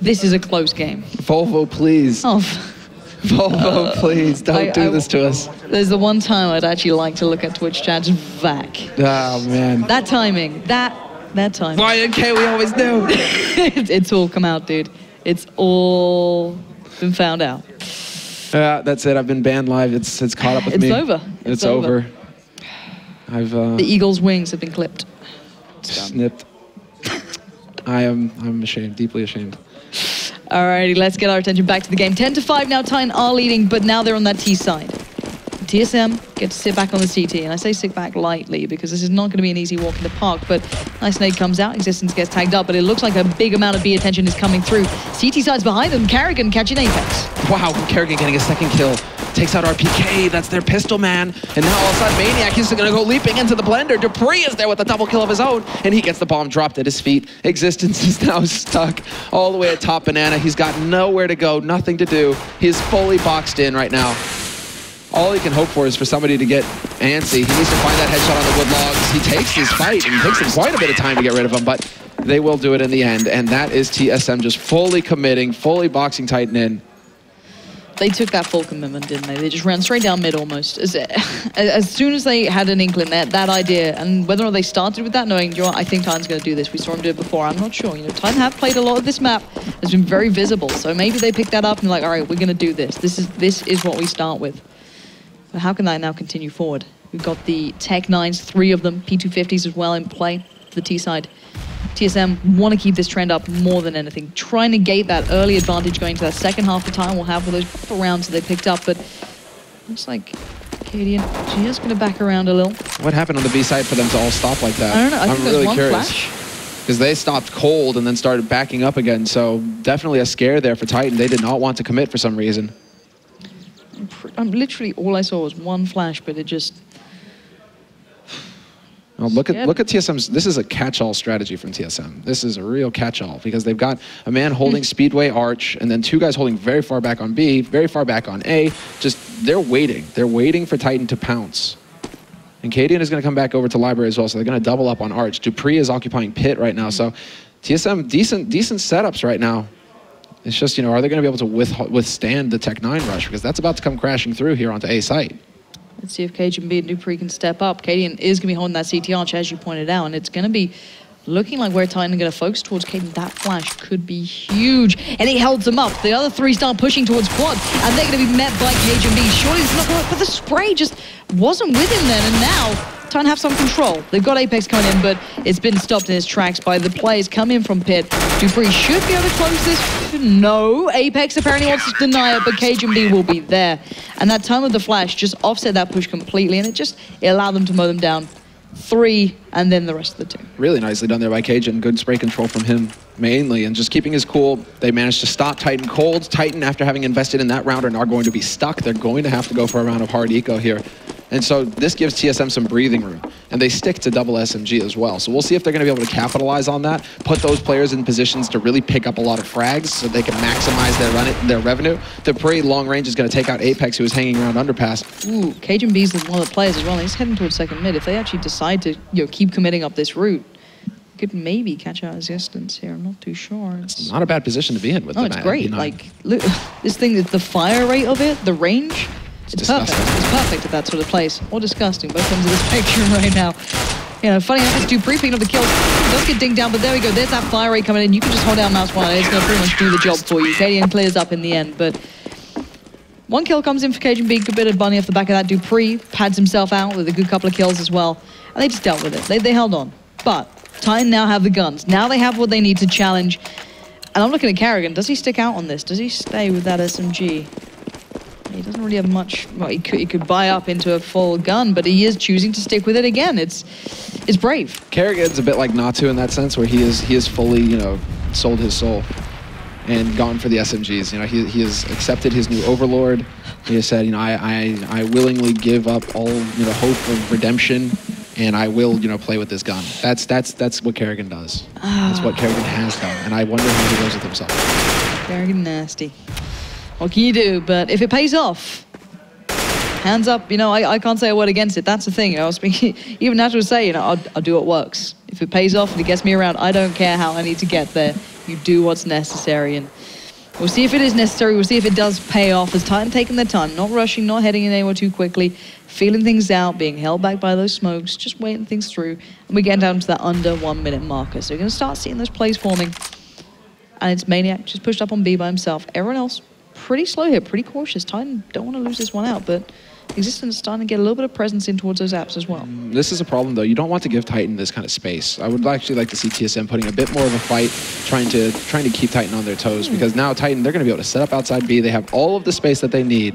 Speaker 4: This is a close game.
Speaker 5: Volvo, please.
Speaker 4: Oh.
Speaker 5: Volvo, please, don't do this to us.
Speaker 4: There's the one time I'd actually like to look at Twitch chat, just vac.
Speaker 5: Oh, man.
Speaker 4: That timing, that timing.
Speaker 5: YNK, we always knew.
Speaker 4: It's all come out, dude. It's all been found out.
Speaker 5: That's it. I've been banned live. It's caught up with me.
Speaker 4: It's over.
Speaker 5: It's over.
Speaker 4: The eagle's wings have been clipped.
Speaker 5: Snipped. I'm ashamed, deeply ashamed.
Speaker 4: Alrighty, let's get our attention back to the game. 10-5 now, Titan are leading, but now they're on that T side. TSM get to sit back on the CT, and I say sit back lightly because this is not going to be an easy walk in the park, but nice nade comes out, Existence gets tagged up, but it looks like a big amount of B attention is coming through. CT side's behind them, Karrigan catching Apex.
Speaker 5: Wow, Karrigan getting a second kill. Takes out RPK, that's their pistol man. And now all of a sudden, Maniac is gonna go leaping into the blender. Dupree is there with a double kill of his own, and he gets the bomb dropped at his feet. Existence is now stuck all the way at top Banana. He's got nowhere to go, nothing to do. He's fully boxed in right now. All he can hope for is for somebody to get antsy. He needs to find that headshot on the wood logs. He takes his fight, and it takes him quite a bit of time to get rid of him, but they will do it in the end. And that is TSM just fully committing, fully boxing Titan in.
Speaker 4: They took that full commitment, didn't they? They just ran straight down mid almost. As soon as they had an inkling, that idea, and whether or not they started with that, knowing, you know what, I think Titan's going to do this. We saw him do it before. I'm not sure. You know, Titan have played a lot of this map. It's been very visible. So maybe they picked that up and like, all right, we're going to do this. This is what we start with. But how can that now continue forward? We've got the Tech 9s, 3 of them, P250s as well in play for the T side. TSM want to keep this trend up more than anything. Try and negate that early advantage going to that second half of the time we'll have with those couple rounds that they picked up, but looks like Cadian just going to back around a little.
Speaker 5: What happened on the B side for them to all stop like that?
Speaker 4: I don't know. I think
Speaker 5: I'm really
Speaker 4: one
Speaker 5: curious.
Speaker 4: flash.
Speaker 5: Because they stopped cold and then started backing up again, so definitely a scare there for Titan. They did not want to commit for some reason.
Speaker 4: Literally all I saw was one flash, but it just...
Speaker 5: Oh, look at TSM's. This is a catch-all strategy from TSM. This is a real catch-all because they've got a man holding Speedway Arch and then 2 guys holding very far back on B, very far back on A. Just they're waiting. They're waiting for Titan to pounce. And Cadian is going to come back over to Library as well, so they're going to double up on Arch. Dupree is occupying Pit right now, so TSM decent setups right now. It's just, you know, are they going to be able to withstand the Tech 9 rush because that's about to come crashing through here onto A site.
Speaker 4: Let's see if KGB and Dupree can step up. Cadian is going to be holding that CT Arch, as you pointed out, and it's going to be looking like where Titan are going to focus towards Cadian. That flash could be huge, and he holds them up. The other 3 start pushing towards quad, and they're going to be met by KGB. Surely it's not going to work, but the spray just wasn't with him then, and now Titan have some control. They've got Apex coming in, but it's been stopped in its tracks by the players coming in from Pit. Dupree should be able to close this. No, Apex apparently wants to deny it, but KGB will be there. And that time of the flash just offset that push completely, and it allowed them to mow them down. 3, and then the rest of the 2.
Speaker 5: Really nicely done there by Cajun. Good spray control from him mainly, and just keeping his cool. They managed to stop Titan cold. Titan, after having invested in that round, are now going to be stuck. They're going to have to go for a round of hard eco here. And so this gives TSM some breathing room. And they stick to double SMG as well. So we'll see if they're going to be able to capitalize on that, put those players in positions to really pick up a lot of frags so they can maximize their revenue. Dupree, long range, is going to take out Apex, who is hanging around underpass.
Speaker 4: Ooh, Cajun B's one of the players as well. He's heading towards second mid. If they actually decide to keep committing up this route, could maybe catch out Existence here. I'm not too sure.
Speaker 5: It's not a bad position to be in with
Speaker 4: it's great. Like, look, this thing, the fire rate of it, the range, it's perfect. It's perfect at that sort of place. Or disgusting, both ends of the spectrum right now. You know, funny enough, it's Dupree picking up the kills. It does get dinged down, but there we go. There's that fire rate coming in. You can just hold down mouse 1, and it's going to pretty much do the job for you. Cadian clears up in the end, but 1 kill comes in for Cajun B. Good bit of bunny off the back of that. Dupree pads himself out with a good couple of kills as well, and they just dealt with it. They held on. But Titan now have the guns. Now they have what they need to challenge. And I'm looking at Karrigan. Does he stick out on this? Does he stay with that SMG? He doesn't really have much. Well, he could buy up into a full gun, but he is choosing to stick with it again. It's brave.
Speaker 5: Karrigan's a bit like Natu in that sense, where he is fully, you know, sold his soul and gone for the SMGs. You know, he has accepted his new overlord. He has said, you know, I willingly give up all, you know, hope of redemption, and I will, you know, play with this gun. That's what Karrigan does. That's what Karrigan has done, and I wonder how he goes with himself.
Speaker 4: Karrigan nasty. What can you do? But if it pays off, hands up. You know, I can't say a word against it. That's the thing. You know, I was speaking, even Natu would say, you know, I'll do what works. If it pays off and it gets me around, I don't care how I need to get there. You do what's necessary, and we'll see if it is necessary. We'll see if it does pay off. As Titan taking their time, not rushing, not heading in anywhere too quickly, feeling things out, being held back by those smokes, just waiting things through, and we get down to that under 1 minute marker. So you're going to start seeing those plays forming, and it's Maniac just pushed up on B by himself. Everyone else pretty slow here, pretty cautious. Titan don't want to lose this one out, but Existence starting to get a little bit of presence in towards those apps as well.
Speaker 5: This is a problem, though. You don't want to give Titan this kind of space. I would actually like to see TSM putting a bit more of a fight, trying to keep Titan on their toes, because now Titan, they're going to be able to set up outside B. They have all of the space that they need.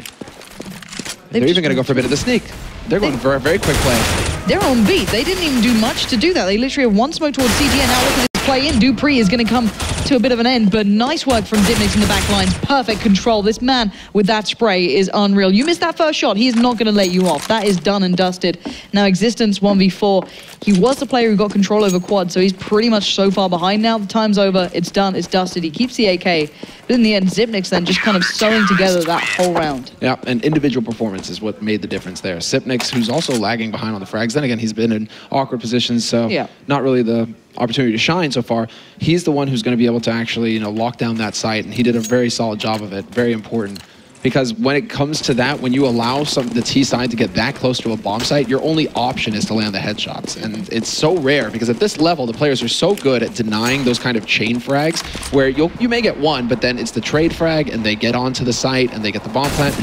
Speaker 5: They're even going to go for a bit of the sneak. They're going for a very quick play.
Speaker 4: They're on beat. They didn't even do much to do that. They literally have one smoke towards CT, and now look at this play in. Dupree is going to come to a bit of an end, but nice work from Xyp9x in the back lines. Perfect control. This man with that spray is unreal. You missed that first shot. He's not going to let you off. That is done and dusted. Now Existence 1v4. He was the player who got control over quad, so he's pretty much so far behind now. The time's over. It's done. It's dusted. He keeps the AK. But in the end, Xyp9x then just kind of sewing together that whole round.
Speaker 5: Yeah, and individual performance is what made the difference there. Xyp9x, who's also lagging behind on the frags. Then again, he's been in awkward positions, so not really the opportunity to shine so far. He's the one who's going to be able to actually, lock down that site, and he did a very solid job of it. Very important. Because when it comes to that, when you allow the T side to get that close to a bomb site, your only option is to land the headshots. And it's so rare, because at this level, the players are so good at denying those kind of chain frags, where you may get one, but then it's the trade frag, and they get onto the site, and they get the bomb plant.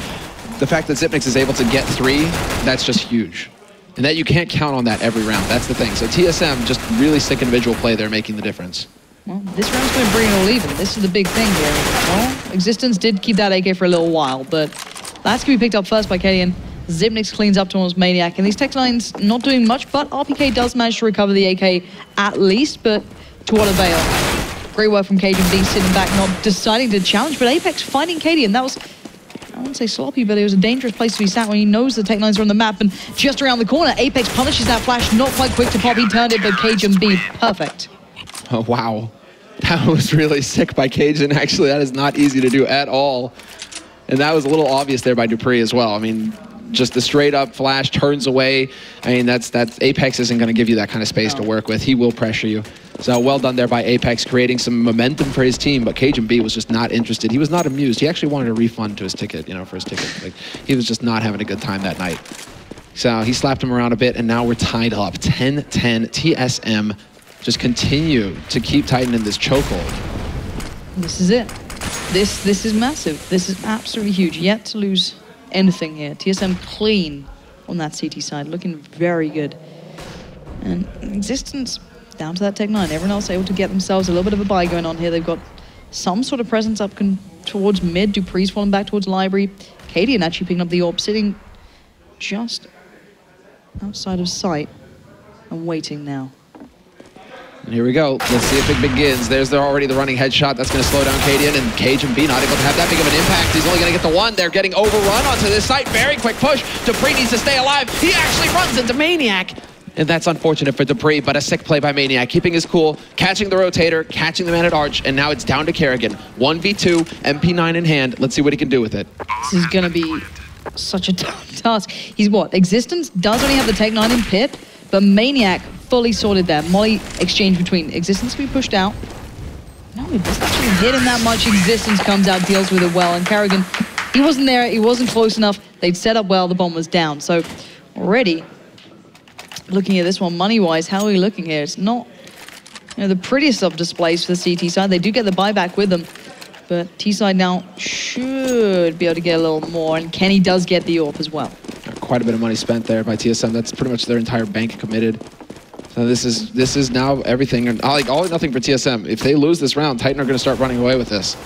Speaker 5: The fact that Xyp9x is able to get 3, that's just huge. And that you can't count on that every round. That's the thing. So TSM, just really sick individual play there, making the difference.
Speaker 4: Well, this round's going to bring it all even. This is the big thing here. Well, Existence did keep that AK for a little while, but that's going to be picked up first by Kadian. Xyp9x cleans up towards Maniac, and these Tech9s not doing much, but RPK does manage to recover the AK at least, but to what avail? Great work from Cajun B sitting back, not deciding to challenge, but Apex finding Kadian. That was, I wouldn't say sloppy, but it was a dangerous place to be sat when he knows the Tech9s are on the map, and just around the corner, Apex punishes that flash, not quite quick to pop. He turned it, but Cajun B, perfect.
Speaker 5: Oh, wow. That was really sick by Cajun. Actually, that is not easy to do at all. And that was a little obvious there by Dupree as well. I mean, just the straight up flash turns away. I mean, that's Apex isn't going to give you that kind of space to work with. He will pressure you. So well done there by Apex, creating some momentum for his team, but Cajun B was just not interested. He was not amused. He actually wanted a refund to his ticket, for his ticket. Like, he was just not having a good time that night. So he slapped him around a bit, and now we're tied up. 10-10 TSM. Just continue to keep Titan in this chokehold.
Speaker 4: This is it. This is massive. This is absolutely huge. Yet to lose anything here. TSM clean on that CT side, looking very good. And Existence down to that Tech-9. Everyone else able to get themselves a little bit of a buy going on here. They've got some sort of presence up towards mid. Dupree's falling back towards library. Cadian actually picking up the AWP, sitting just outside of sight and waiting now.
Speaker 5: And here we go. Let's see if it begins. There's already the running headshot. That's going to slow down Cadian, and Cajun B not able to have that big of an impact. He's only going to get the one. They're getting overrun onto this site. Very quick push. Dupree needs to stay alive. He actually runs into Maniac. And that's unfortunate for Dupree, but a sick play by Maniac, keeping his cool, catching the rotator, catching the man at Arch, and now it's down to Kerrigan. 1v2, MP9 in hand. Let's see what he can do with it.
Speaker 4: This is going to be such a tough task. He's what? Existence does only have the Tech-9 in pit, but Maniac fully sorted there. Molly exchange between Existence to be pushed out. No, it doesn't actually hit him that much. Existence comes out, deals with it well, and Kerrigan, he wasn't there, he wasn't close enough. They'd set up well, the bomb was down. So already, looking at this one money-wise, how are we looking here? It's not the prettiest of displays for the CT side. They do get the buyback with them, but T-side now should be able to get a little more, and Kenny does get the AWP as well.
Speaker 5: Quite a bit of money spent there by TSM. That's pretty much their entire bank committed. So this is now everything, and like all or nothing for TSM. If they lose this round, Titan are going to start running away with this.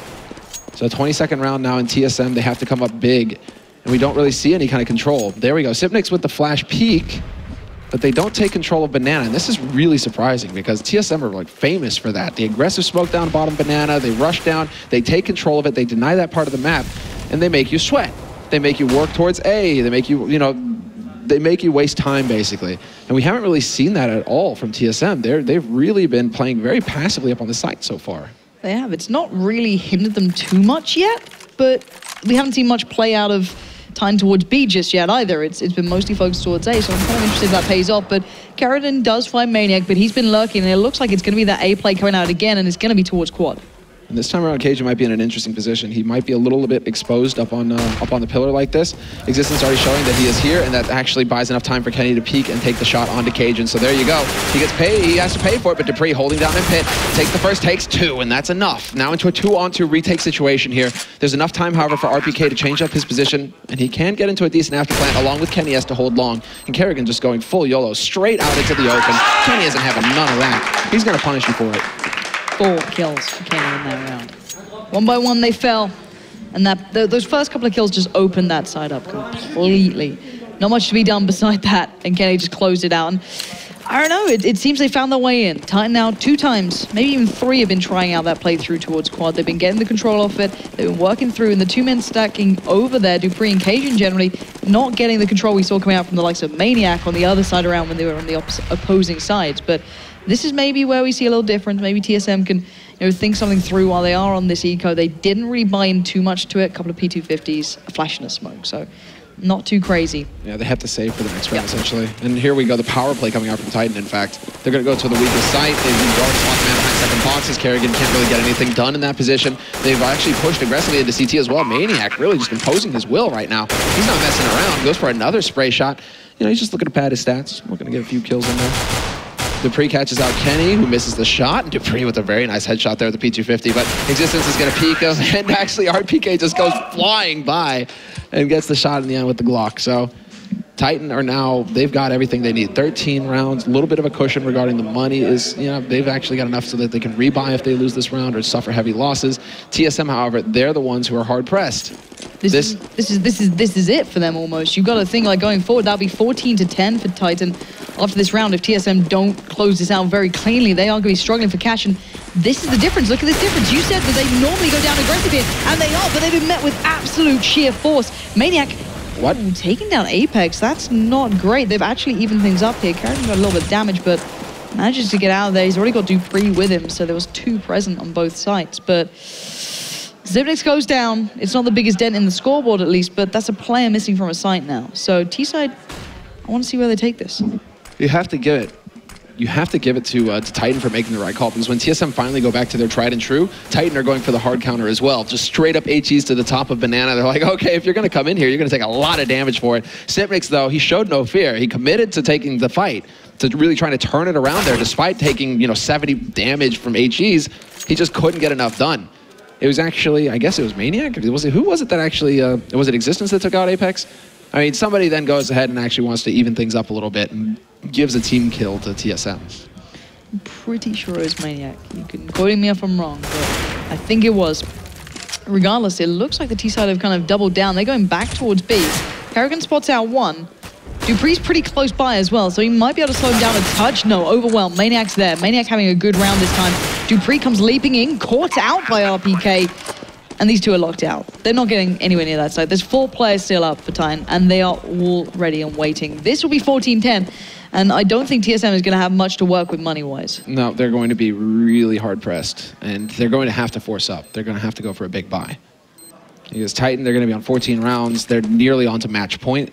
Speaker 5: So 22nd round now in TSM, they have to come up big, and we don't really see any kind of control. There we go. Xyp9x with the flash peek, but they don't take control of Banana, and this is really surprising because TSM are like famous for that. The aggressive smoke down bottom Banana, they rush down, they take control of it, they deny that part of the map, and they make you sweat. They make you work towards A, they make you, they make you waste time, basically. And we haven't really seen that at all from TSM. They've really been playing very passively up on the site so far.
Speaker 4: They have. It's not really hindered them too much yet, but we haven't seen much play out of time towards B just yet either. It's been mostly focused towards A, so I'm kind of interested if that pays off. But Kerrigan does find Maniac, but he's been lurking, and it looks like it's going to be that A play coming out again, and it's going to be towards quad.
Speaker 5: And this time around, Cajun might be in an interesting position. He might be a little bit exposed up on the pillar like this. Existence already showing that he is here, and that actually buys enough time for Kenny to peek and take the shot onto Cajun. So there you go. He gets paid. He has to pay for it, but dupreeh holding down in pit takes the first, takes 2, and that's enough. Now into a 2-on-2 retake situation here. There's enough time, however, for RPK to change up his position, and he can get into a decent afterplant along with Kenny S to hold long. And Kerrigan just going full YOLO straight out into the open. Kenny isn't having none of that. He's going to punish you for it.
Speaker 4: 4 kills for Kenny in that round. One by one, they fell. And those first couple of kills just opened that side up completely. Not much to be done beside that. And Kenny just closed it out. And I don't know, it seems they found their way in. Titan now 2 times, maybe even 3 have been trying out that playthrough towards quad. They've been getting the control off it. They've been working through, and the 2 men stacking over there, dupreeh and Cajun generally not getting the control we saw coming out from the likes of Maniac on the other side around when they were on the opposing sides. But this is maybe where we see a little difference. Maybe TSM can think something through while they are on this eco. They didn't really buy in too much to it. A couple of P250s, a flash and a smoke. So not too crazy.
Speaker 5: Yeah, they have to save for the next round, essentially. And here we go, the power play coming out from Titan, in fact. They're going to go to the weakest site. They've been guarding the man behind second boxes. Kerrigan can't really get anything done in that position. They've actually pushed aggressively into CT as well. Maniac really just imposing his will right now. He's not messing around. He goes for another spray shot. He's just looking to pad his stats. We're going to get a few kills in there. dupreeh catches out Kenny, who misses the shot. And dupreeh with a very nice headshot there with the P250, but Existence is going to peek him, and actually RPK just goes flying by and gets the shot in the end with the Glock. So Titan are now, they've got everything they need. 13 rounds, a little bit of a cushion regarding the money is, they've actually got enough so that they can rebuy if they lose this round or suffer heavy losses. TSM, however, they're the ones who are hard pressed.
Speaker 4: This is it for them almost. You've got to think like going forward, that'll be 14-10 for Titan after this round. If TSM don't close this out very cleanly, they are going to be struggling for cash, and this is the difference. Look at this difference. You said that they normally go down aggressive here, and they are, but they've been met with absolute sheer force. Maniac,
Speaker 5: what?
Speaker 4: Taking down Apex, that's not great. They've actually evened things up here. Kerrigan got a little bit of damage, but manages to get out of there. He's already got dupreeh with him, so there was 2 present on both sides. But Xyp9x goes down. It's not the biggest dent in the scoreboard, at least, but that's a player missing from a site now. So T-side, I want to see where they take this.
Speaker 5: You have to give it. You have to give it to Titan for making the right call, because when TSM finally go back to their tried and true, Titan are going for the hard counter as well. Just straight up HEs to the top of Banana. They're like, okay, if you're going to come in here, you're going to take a lot of damage for it. Xyp9x, though, he showed no fear. He committed to taking the fight, to really trying to turn it around there, despite taking 70 damage from HEs. He just couldn't get enough done. It was actually, I guess it was Maniac. Who was it that actually, was it Existence that took out Apex? I mean, somebody then goes ahead and actually wants to even things up a little bit and gives a team kill to TSM.
Speaker 4: I'm pretty sure it was Maniac. You can quote me if I'm wrong, but I think it was. Regardless, it looks like the T-side have kind of doubled down. They're going back towards B. Kerrigan spots out 1. dupreeh's pretty close by as well, so he might be able to slow him down a touch. No, overwhelmed. Maniac's there. Maniac having a good round this time. dupreeh comes leaping in, caught out by RPK. And these 2 are locked out. They're not getting anywhere near that side. There's 4 players still up for Titan, and they are all ready and waiting. This will be 14-10, and I don't think TSM is going to have much to work with money-wise.
Speaker 5: No, they're going to be really hard-pressed, and they're going to have to force up. They're going to have to go for a big buy. Because Titan, they're going to be on 14 rounds. They're nearly on to match point.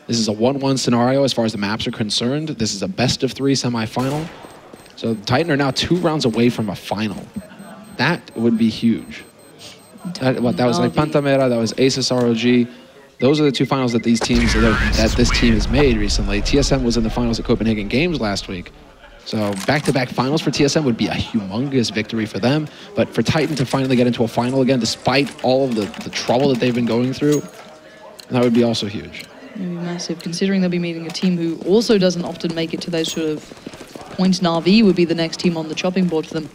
Speaker 5: This is a 1-1 scenario as far as the maps are concerned. This is a best-of-3 semifinal. So Titan are now 2 rounds away from a final. That would be huge. That was like Pantamera, that was Aces ROG. Those are the 2 finals that these teams that this team has made recently. TSM was in the finals at Copenhagen Games last week. So back-to-back finals for TSM would be a humongous victory for them. But for Titan to finally get into a final again, despite all of the trouble that they've been going through, that would be also huge.
Speaker 4: It would be massive, considering they'll be meeting a team who also doesn't often make it to those sort of points. Na'Vi would be the next team on the chopping board for them.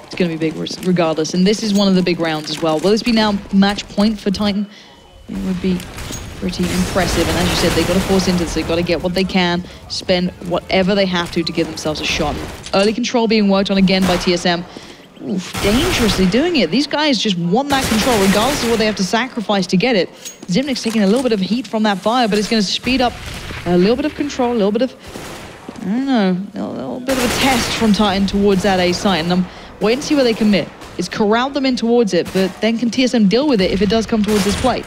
Speaker 4: It's going to be big regardless, and this is one of the big rounds as well. Will this be now match point for Titan? It would be pretty impressive, and as you said, they've got to force into this. They've got to get what they can, spend whatever they have to give themselves a shot. Early control being worked on again by TSM. Oof, dangerously doing it. These guys just want that control, regardless of what they have to sacrifice to get it. Xyp9x taking a little bit of heat from that fire, but it's going to speed up a little bit of control, a little bit of, I don't know, a little bit of a test from Titan towards that A site, and wait and see where they commit. It's corralled them in towards it, but then can TSM deal with it if it does come towards this plate?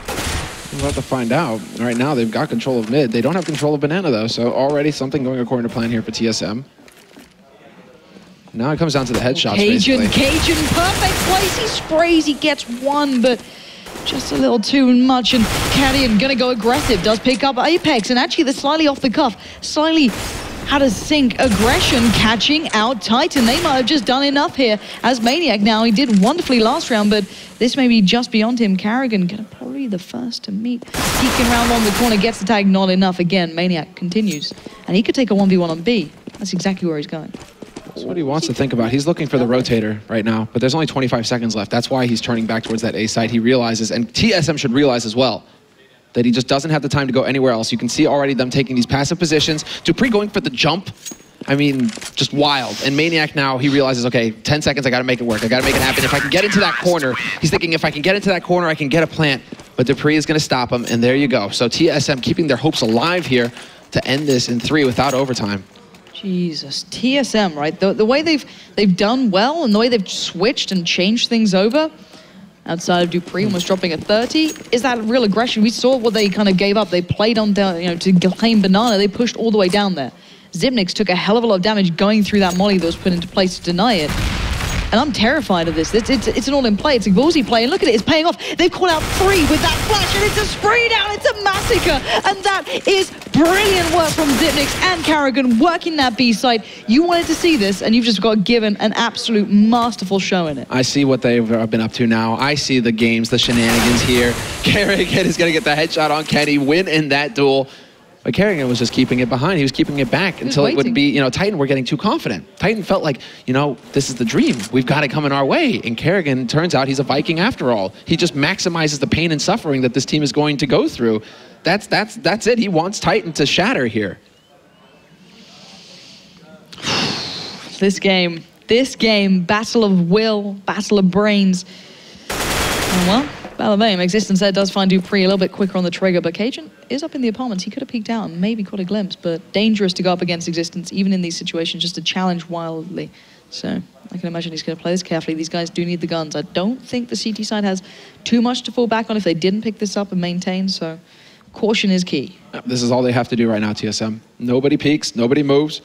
Speaker 5: We'll have to find out. Right now, they've got control of mid. They don't have control of Banana, though, so already something going according to plan here for TSM. Now it comes down to the headshots,
Speaker 4: Cajun,
Speaker 5: basically.
Speaker 4: Cajun, perfect place. He sprays, he gets one, but just a little too much. And Cadian gonna go aggressive, does pick up Apex, and actually they're slightly off the cuff, slightly out of sync aggression, catching out Titan. They might have just done enough here as Maniac now. He did wonderfully last round, but this may be just beyond him. Karrigan gonna probably be the first to meet. Peeking round one, the corner gets the tag, not enough. Again, Maniac continues, and he could take a 1v1 on B. That's exactly where he's going.
Speaker 5: That's what he wants to think about. He's looking for the rotator right now, but there's only 25 seconds left. That's why he's turning back towards that A side. He realizes, and TSM should realize as well, that he just doesn't have the time to go anywhere else. You can see already them taking these passive positions. Dupree going for the jump. I mean, just wild. And Maniac now, he realizes, okay, 10 seconds, I gotta make it work. I gotta make it happen. If I can get into that corner, he's thinking, if I can get into that corner, I can get a plant. But Dupree is gonna stop him, and there you go. So TSM keeping their hopes alive here to end this in 3 without overtime.
Speaker 4: Jesus, TSM, right? The way they've done well and the way they've switched and changed things over, outside of Dupree almost dropping at 30, is that real aggression. We saw what they kind of gave up. They played on down, to claim Banana. They pushed all the way down there. Xyp9x took a hell of a lot of damage going through that molly that was put into place to deny it. And I'm terrified of this. It's an all-in play. It's a ballsy play. And look at it. It's paying off. They've called out 3 with that flash, and it's a spray down. It's a massacre. And that is brilliant work from Xyp9x and Karrigan working that B side. You wanted to see this, and you've just got given an absolute masterful show in it.
Speaker 5: I see what they've been up to now. I see the games, the shenanigans here. Karrigan is going to get the headshot on Kenny, win in that duel. But Karrigan was just keeping it behind. He was keeping it back until it would be, Titan were getting too confident. Titan felt like, this is the dream. We've got it coming our way. And Karrigan, turns out he's a Viking after all. He just maximizes the pain and suffering that this team is going to go through. That's it. He wants Titan to shatter here.
Speaker 4: This game, battle of will, battle of brains. And well, battle of aim. Existence there does find Dupree a little bit quicker on the trigger, but Cajun is up in the apartments. He could have peeked out and maybe caught a glimpse, but dangerous to go up against Existence, even in these situations, just to challenge wildly. So I can imagine he's going to play this carefully. These guys do need the guns. I don't think the CT side has too much to fall back on if they didn't pick this up and maintain, so caution is key.
Speaker 5: This is all they have to do right now, TSM. Nobody peeks, nobody moves.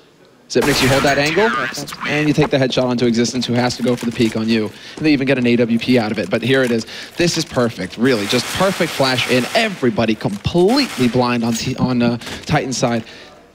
Speaker 5: Xyp9x, you hold that angle, and you take the headshot onto Existence, who has to go for the peek on you. And they even get an AWP out of it, but here it is. This is perfect, really. Just perfect flash in. Everybody completely blind on Titan's side.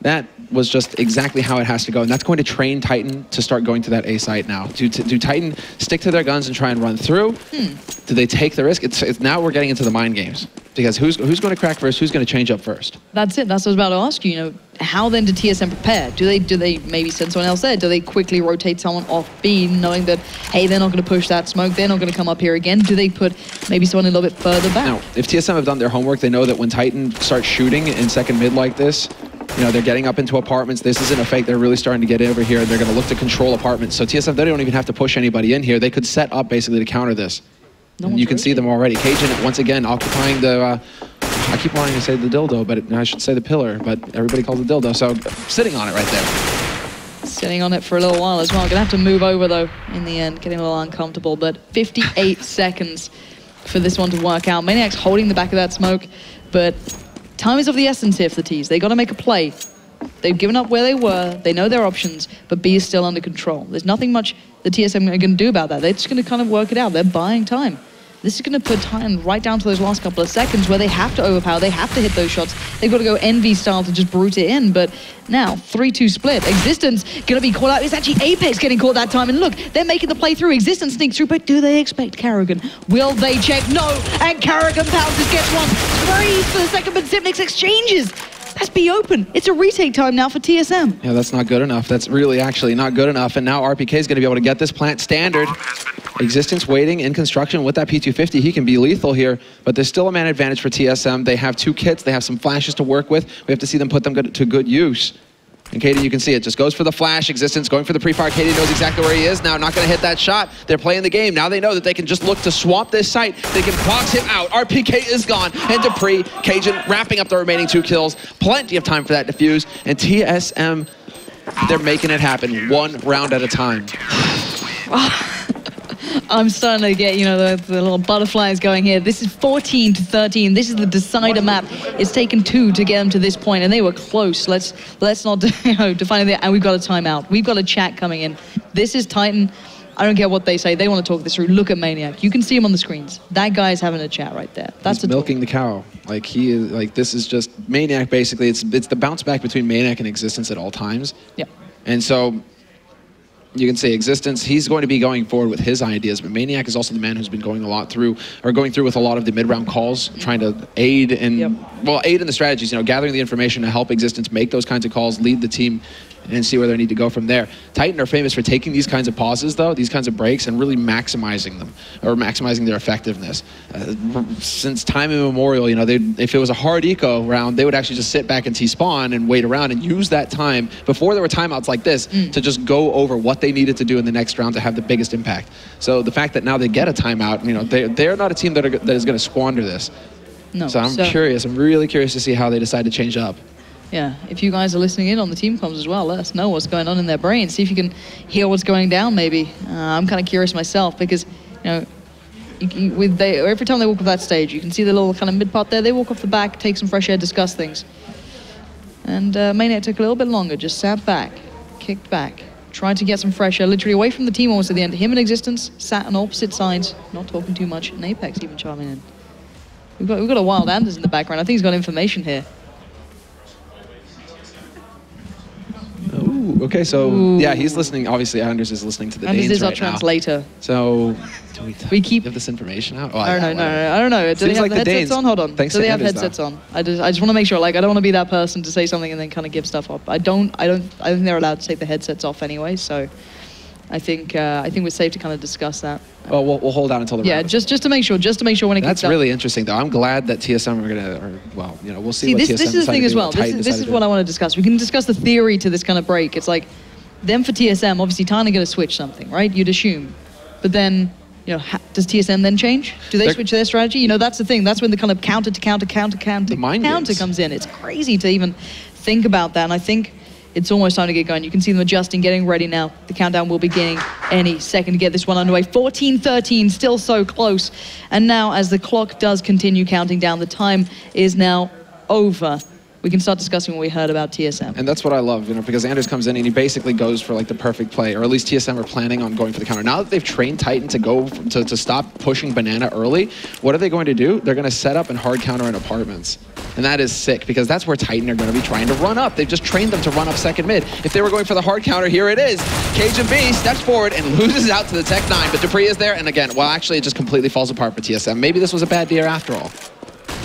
Speaker 5: That was just exactly how it has to go, and that's going to train Titan to start going to that A site now. Do Titan stick to their guns and try and run through? Do they take the risk? It's now we're getting into the mind games. Because who's going to crack first? Who's going to change up first?
Speaker 4: That's it. That's what I was about to ask you. How then do TSM prepare? Do they maybe send someone else there? Do they quickly rotate someone off B, knowing that, hey, they're not going to push that smoke, they're not going to come up here again? Do they put maybe someone a little bit further back?
Speaker 5: Now, if TSM have done their homework, they know that when Titan starts shooting in second mid like this, they're getting up into apartments. This isn't a fake. They're really starting to get over here. They're going to look to control apartments. So TSM, they don't even have to push anybody in here. They could set up basically to counter this. And you can see them already. Cajun, once again, occupying the... I keep wanting to say the dildo, but I should say the pillar, but everybody calls it dildo, so sitting on it right there.
Speaker 4: Sitting on it for a little while as well. Gonna have to move over, though, in the end. Getting a little uncomfortable, but 58 seconds for this one to work out. Maniac's holding the back of that smoke, but time is of the essence here for the T's. They got to make a play. They've given up where they were. They know their options, but B is still under control. There's nothing much the TSM are going to do about that. They're just going to kind of work it out. They're buying time. This is going to put time right down to those last couple of seconds where they have to overpower, they have to hit those shots. They've got to go Envy style to just brute it in, but now 3-2 split. Existence going to be caught out. It's actually Apex getting caught that time, and look, they're making the play through. Existence sneaks through, but do they expect Karrigan? Will they check? No, and Karrigan pounces, gets one. Freeze for the second, but Xyp9x exchanges. That's B open. It's a retake time now for TSM.
Speaker 5: Yeah, that's not good enough. That's really actually not good enough, and now RPK is going to be able to get this plant standard. Existence waiting in construction with that P250. He can be lethal here, but there's still a man advantage for TSM. They have 2 kits. They have some flashes to work with. We have to see them put them to good use. And Katie, you can see it. Just goes for the flash. Existence going for the pre-fire. Katie knows exactly where he is now. Not going to hit that shot. They're playing the game. Now they know that they can just look to swamp this site. They can box him out. RPK is gone. And Dupree, Cajun wrapping up the remaining 2 kills. Plenty of time for that defuse. And TSM, they're making it happen 1 round at a time.
Speaker 4: I'm starting to get, you know, the little butterflies going here. This is 14-13. This is the decider map. It's taken 2 to get them to this point, and they were close. Let's not, you know, define it. And we've got a timeout. We've got a chat coming in. This is Titan. I don't care what they say. They want to talk this through. Look at Maniac. You can see him on the screens. That guy's having a chat right there. That's
Speaker 5: milking the cow. Like he is. Like this is just Maniac. Basically, it's the bounce back between Maniac and Existence at all times.
Speaker 4: Yeah.
Speaker 5: And so you can say Existence, he's going to be going forward with his ideas, but Maniac is also the man who's been going through with a lot of the mid-round calls, trying to aid in, aid in the strategies, you know, gathering the information to help Existence make those kinds of calls, lead the team, and see where they need to go from there. Titan are famous for taking these kinds of pauses, though, these kinds of breaks, and really maximizing them, or maximizing their effectiveness. Since time immemorial, you know, if it was a hard eco round, they would actually just sit back and T-spawn and wait around and use that time, before there were timeouts like this, to just go over what they needed to do in the next round to have the biggest impact. So the fact that now they get a timeout, you know, they're not a team that is going to squander this.
Speaker 4: No.
Speaker 5: So I'm curious. I'm really curious to see how they decide to change up.
Speaker 4: Yeah, if you guys are listening in on the team comms as well, let us know what's going on in their brains. See if you can hear what's going down, maybe. I'm kind of curious myself because, you know, every time they walk off that stage, you can see the little kind of mid part there. They walk off the back, take some fresh air, discuss things. And Maniac took a little bit longer, just sat back, kicked back, tried to get some fresh air, literally away from the team almost at the end. Him and Existence sat on opposite sides, not talking too much, and Apex even chiming in. We've got a Wild Anders in the background. I think he's got information here.
Speaker 5: Ooh, okay, so yeah, he's listening. Obviously, Anders is listening to the Danes
Speaker 4: is
Speaker 5: right
Speaker 4: our translator.
Speaker 5: Now. So
Speaker 4: we keep
Speaker 5: give this information out. Oh,
Speaker 4: I don't know. Do they have the headsets on? Hold on. Do they have headsets on? I just want to make sure. Like, I don't want to be that person to say something and then kind of give stuff up. I think they're allowed to take the headsets off anyway. So I think we're safe to kind of discuss that.
Speaker 5: Well, we'll hold out until the round.
Speaker 4: just to make sure when it
Speaker 5: That's really interesting, though. I'm glad that TSM are gonna, we'll see what
Speaker 4: this,
Speaker 5: TSM
Speaker 4: this is the thing as well. This is what I want to discuss. We can discuss the theory to this kind of break. It's like, them for TSM, obviously, Titan are going to switch something, right? You'd assume. But then, you know, does TSM then change? Do they switch their strategy? You know, that's the thing. That's when the kind of counter comes in. It's crazy to even think about that. And I think it's almost time to get going. You can see them adjusting, getting ready now. The countdown will be beginning any second to get this one underway. 14-13, still so close. And now, as the clock does continue counting down, the time is now over. We can start discussing what we heard about TSM.
Speaker 5: And that's what I love, you know, because Anders comes in and he basically goes for like the perfect play, or at least TSM are planning on going for the counter. Now that they've trained Titan to go to stop pushing Banana early, what are they going to do? They're going to set up and hard counter in apartments. And that is sick, because that's where Titan are going to be trying to run up. They've just trained them to run up second mid. If they were going for the hard counter, here it is. Cajun B steps forward and loses out to the Tech 9, but Dupree is there, and again, well, actually, it just completely falls apart for TSM. Maybe this was a bad deer after all.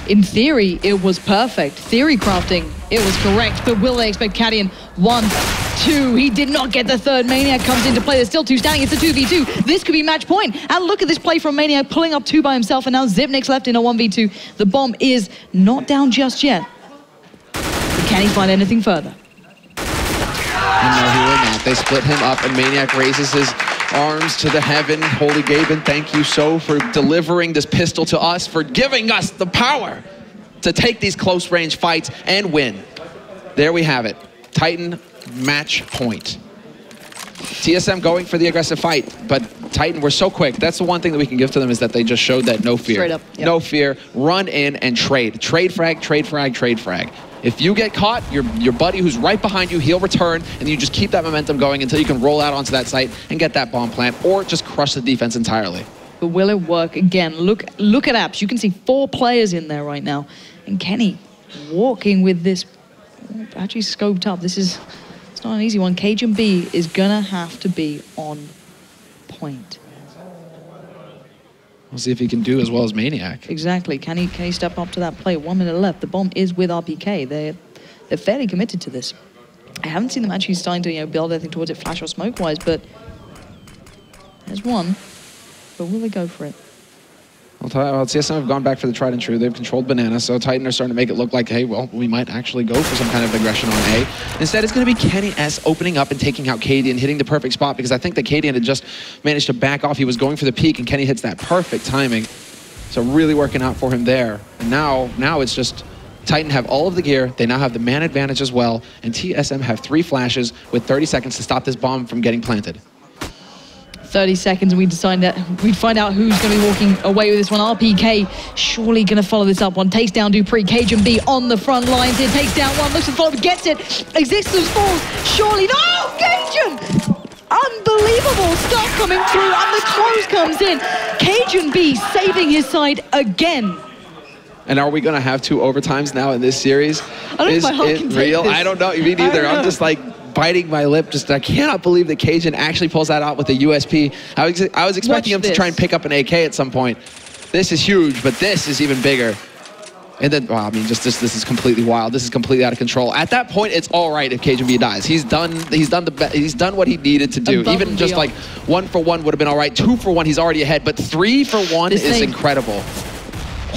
Speaker 4: In theory, it was perfect. Theory crafting, it was correct. But will they expect Cadian? 1, 2. He did not get the third. Maniac comes into play. There's still 2 standing. It's a 2v2. This could be match point. And look at this play from Maniac, pulling up 2 by himself. And now Zipnik's left in a 1v2. The bomb is not down just yet. But can he find anything further?
Speaker 5: No, he will not. They split him up, and Maniac raises his arms to the heaven. Holy Gaben, thank you so for delivering this pistol to us, for giving us the power to take these close range fights and win. There we have it. Titan match point. TSM going for the aggressive fight, but Titan were so quick. That's the one thing that we can give to them, is that they just showed that no fear.
Speaker 4: Straight up. Yep.
Speaker 5: No fear. Run in and trade. Trade frag, trade frag, trade frag. If you get caught, your buddy who's right behind you, he'll return, and you just keep that momentum going until you can roll out onto that site and get that bomb plant, or just crush the defense entirely.
Speaker 4: But will it work? Again, look at Apps. You can see 4 players in there right now. And Kenny walking with this, actually scoped up. It's not an easy one. Cajun B is gonna have to be on point.
Speaker 5: We'll see if he can do as well as Maniac.
Speaker 4: Exactly. Can he step up to that play? 1 minute left. The bomb is with RPK. They're fairly committed to this. I haven't seen them actually starting to build anything towards it, flash or smoke wise, but there's one. But will they go for it?
Speaker 5: Well, TSM have gone back for the tried and true. They've controlled Banana, so Titan are starting to make it look like, hey, well, we might actually go for some kind of aggression on A. Instead, it's going to be Kenny S opening up and taking out Cadian, hitting the perfect spot, because I think that Cadian had just managed to back off. He was going for the peak, and Kenny hits that perfect timing. So really working out for him there. And now it's just Titan have all of the gear. They now have the man advantage as well, and TSM have 3 flashes with 30 seconds to stop this bomb from getting planted.
Speaker 4: 30 seconds and we'd find out who's going to be walking away with this one. RPK surely going to follow this up one. Takes down Dupree. Cajun B on the front lines here. Takes down one. Looks for the follow, gets it. Existence falls. Surely. No! Cajun! Unbelievable stuff coming through and the close comes in. Cajun B saving his side again.
Speaker 5: And are we going to have 2 overtimes now in this series?
Speaker 4: I don't know if my heart can take this.
Speaker 5: I don't know. Me neither. I'm just like biting my lip. I cannot believe that Cajun actually pulls that out with the USP. I was expecting him to try and pick up an AK at some point. This is huge, but this is even bigger. And then, wow, I mean, just this is completely wild. This is completely out of control. At that point, it's all right if Cajun B dies. He's done what he needed to do. Even just like 1 for 1 would have been all right. 2 for 1, he's already ahead. But 3 for 1 is incredible.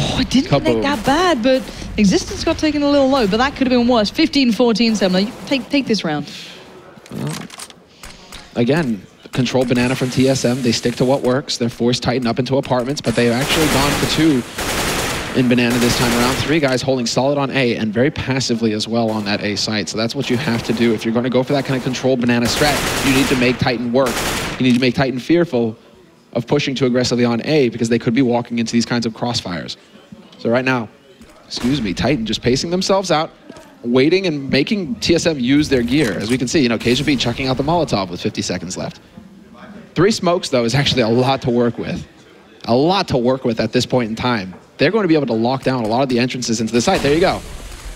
Speaker 4: Oh, it didn't connect that bad, but Existence got taken a little low, but that could have been worse. 15-14, Semler. You take this round.
Speaker 5: Again, control banana from TSM. They stick to what works. They're forced Titan up into apartments, but they've actually gone for 2 in banana this time around. 3 guys holding solid on A and very passively as well on that A site. So that's what you have to do. If you're going to go for that kind of control banana strat, you need to make Titan work. You need to make Titan fearful of pushing too aggressively on A because they could be walking into these kinds of crossfires. So right now, Titan just pacing themselves out, waiting and making TSM use their gear. As we can see, Cajun B chucking out the Molotov with 50 seconds left. 3 smokes, though, is actually a lot to work with. A lot to work with at this point in time. They're going to be able to lock down a lot of the entrances into the site. There you go.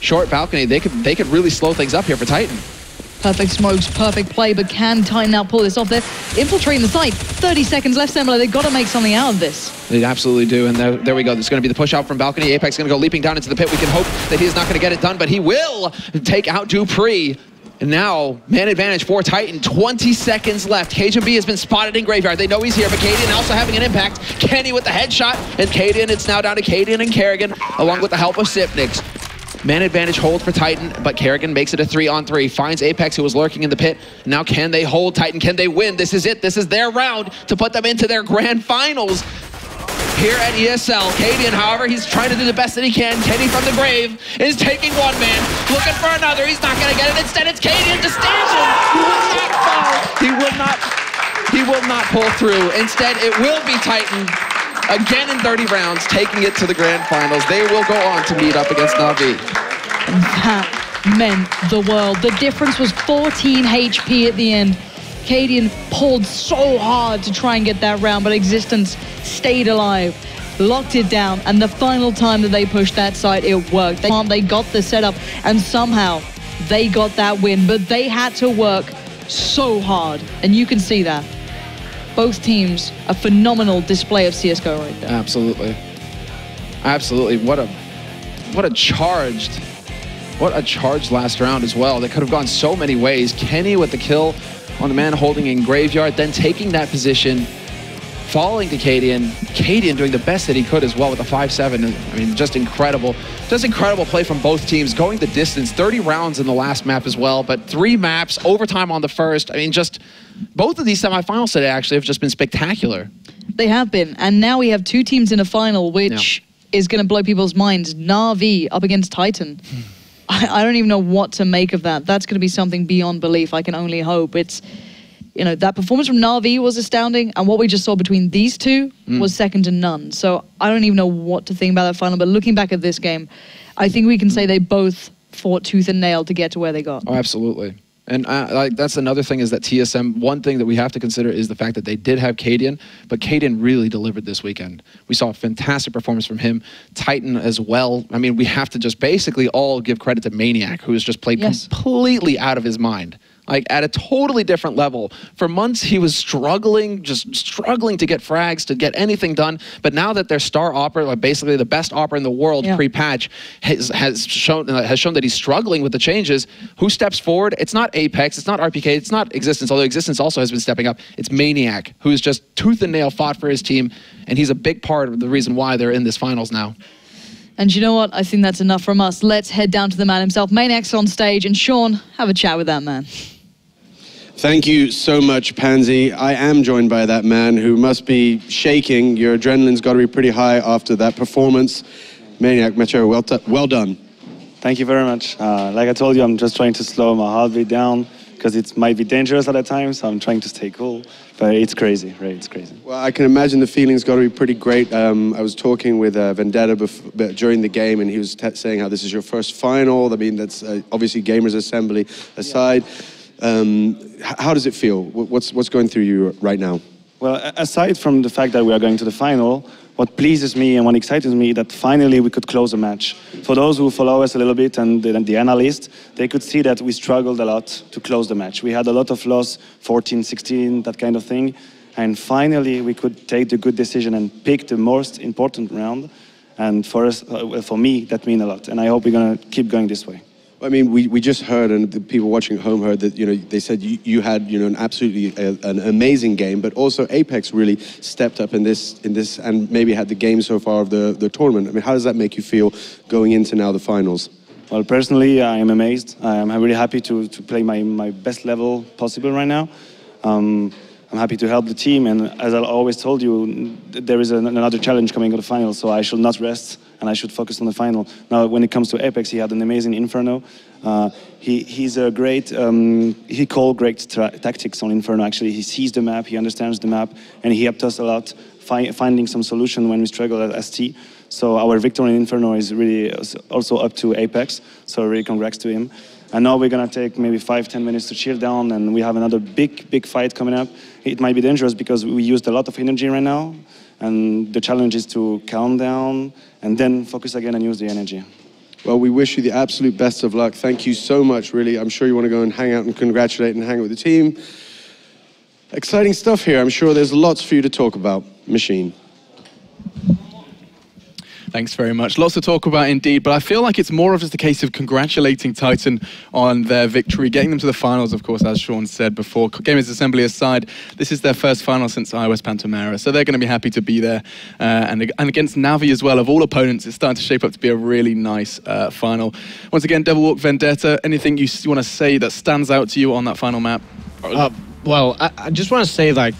Speaker 5: Short balcony. They could really slow things up here for Titan.
Speaker 4: Perfect smokes, perfect play, but can Titan now pull this off? They're infiltrating the site. 30 seconds left, Semler. They've got to make something out of this.
Speaker 5: They absolutely do, and there we go. There's going to be the push out from balcony. Apex is going to go leaping down into the pit. We can hope that he is not going to get it done, but he will take out Dupree. And now, man advantage for Titan. 20 seconds left. Cajun B has been spotted in Graveyard. They know he's here, but Cadian also having an impact. Kenny with the headshot, and Cadian, it's now down to Cadian and Kerrigan, along with the help of Sipnix. Man advantage hold for Titan, but Kerrigan makes it a 3-on-3. Finds Apex, who was lurking in the pit. Now can they hold Titan? Can they win? This is it. This is their round to put them into their grand finals here at ESL. Cadian, however, he's trying to do the best that he can. Kenny from the grave is taking one man, looking for another. He's not going to get it. Instead, it's Cadian to stanchion. He will not fall. He will not pull through. Instead, it will be Titan. Again in 30 rounds, taking it to the grand finals. They will go on to meet up against Na'Vi.
Speaker 4: That meant the world. The difference was 14 HP at the end. Cadian pulled so hard to try and get that round, but Existence stayed alive, locked it down, and the final time that they pushed that side, it worked. They got the setup, and somehow they got that win, but they had to work so hard, and you can see that. Both teams, a phenomenal display of CSGO right there.
Speaker 5: Absolutely. Absolutely. What a charged last round as well. They could have gone so many ways. Kenny with the kill on the man holding in Graveyard, then taking that position, falling to Cadian. Cadian doing the best that he could as well with a 5-7. I mean, just incredible. Just incredible play from both teams, going the distance. 30 rounds in the last map as well, but 3 maps, overtime on the first. I mean, just both of these semifinals today actually have just been spectacular.
Speaker 4: They have been, and now we have 2 teams in a final, which is going to blow people's minds. Na'Vi up against Titan. I don't even know what to make of that. That's going to be something beyond belief. I can only hope. It's, that performance from Na'Vi was astounding, and what we just saw between these 2 was second to none. So I don't even know what to think about that final, but looking back at this game, I think we can say they both fought tooth and nail to get to where they got.
Speaker 5: Oh, absolutely. And that's another thing is that TSM, one thing that we have to consider is the fact that they did have Cadian, but Cadian really delivered this weekend. We saw a fantastic performance from him. Titan as well. I mean, we have to just basically all give credit to Maniac, who has just played completely out of his mind. Like, at a totally different level. For months, he was struggling, just struggling to get frags, to get anything done. But now that their star opera, like basically the best opera in the world pre-patch, has shown that he's struggling with the changes, who steps forward? It's not Apex, it's not RPK, it's not Existence, although Existence also has been stepping up. It's Maniac, who's just tooth and nail fought for his team, and he's a big part of the reason why they're in this finals now.
Speaker 4: And you know what? I think that's enough from us. Let's head down to the man himself. Maniac's on stage, and Sean, have a chat with that man.
Speaker 6: Thank you so much, Pansy. I am joined by that man who must be shaking. Your adrenaline's got to be pretty high after that performance. Maniac, Metro, well done.
Speaker 7: Thank you very much. Like I told you, I'm just trying to slow my heartbeat down because it might be dangerous at that time. So I'm trying to stay cool, but it's crazy, right? It's crazy.
Speaker 6: Well, I can imagine the feeling's got to be pretty great. I was talking with Vendetta during the game, and he was saying how this is your first final. I mean, that's obviously Gamers Assembly aside. How does it feel? What's going through you right now?
Speaker 7: Well, aside from the fact that we are going to the final, what pleases me and what excites me that finally we could close a match. For those who follow us a little bit and the analysts, they could see that we struggled a lot to close the match. We had a lot of loss, 14, 16, that kind of thing. And finally we could take the good decision and pick the most important round. And for us, for me, that means a lot. And I hope we're going to keep going this way.
Speaker 6: I mean, we just heard, and the people watching at home heard that, they said you had, an absolutely an amazing game, but also Apex really stepped up in this, and maybe had the game so far of the tournament. I mean, how does that make you feel going into now the finals?
Speaker 7: Well, personally, I am amazed. I'm really happy to play my best level possible right now. I'm happy to help the team, and as I always told you, there is another challenge coming to the final, so I should not rest, and I should focus on the final. Now, when it comes to Apex, he had an amazing Inferno. He's a great, he called great tactics on Inferno, actually. He sees the map, he understands the map, and he helped us a lot finding some solution when we struggle at ST. So our victory in Inferno is really also up to Apex, so really congrats to him. And now we're going to take maybe 5-10 minutes to chill down, and we have another big fight coming up. It might be dangerous because we used a lot of energy right now, and the challenge is to calm down and then focus again and use the energy.
Speaker 6: Well, we wish you the absolute best of luck. Thank you so much, really. I'm sure you want to go and hang out and congratulate and hang out with the team. Exciting stuff here. I'm sure there's lots for you to talk about. Machine.
Speaker 1: Thanks very much. Lots to talk about indeed, but I feel like it's more of just a case of congratulating Titan on their victory, getting them to the finals, of course, as Sean said before. Gamers Assembly aside, this is their first final since iOS Pantomera, so they're going to be happy to be there. And against Navi as well, of all opponents, it's starting to shape up to be a really nice final. Once again, Devilwalk, Vendetta, anything you want to say that stands out to you on that final map?
Speaker 2: Well, I just want to say, like,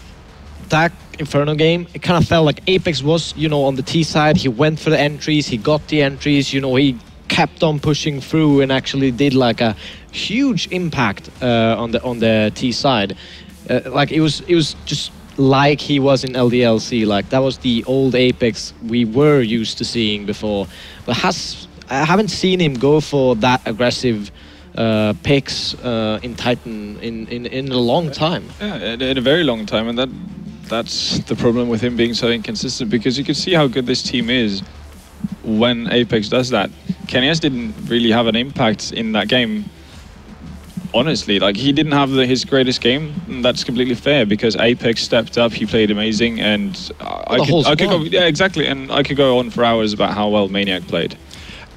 Speaker 2: that Inferno game, it kind of felt like Apex was, on the T side. He went for the entries, he got the entries, he kept on pushing through and actually did like a huge impact on the T side. Like it was just like he was in LDLC. Like that was the old Apex we were used to seeing before. But I haven't seen him go for that aggressive picks in Titan in a long time.
Speaker 3: Yeah, in a very long time, and that's the problem with him being so inconsistent, because you can see how good this team is when Apex does that. KennyS didn't really have an impact in that game. Honestly, like he didn't have his greatest game, and that's completely fair because Apex stepped up, he played amazing, and I could go, yeah, exactly, and I could go on for hours about how well Maniac played.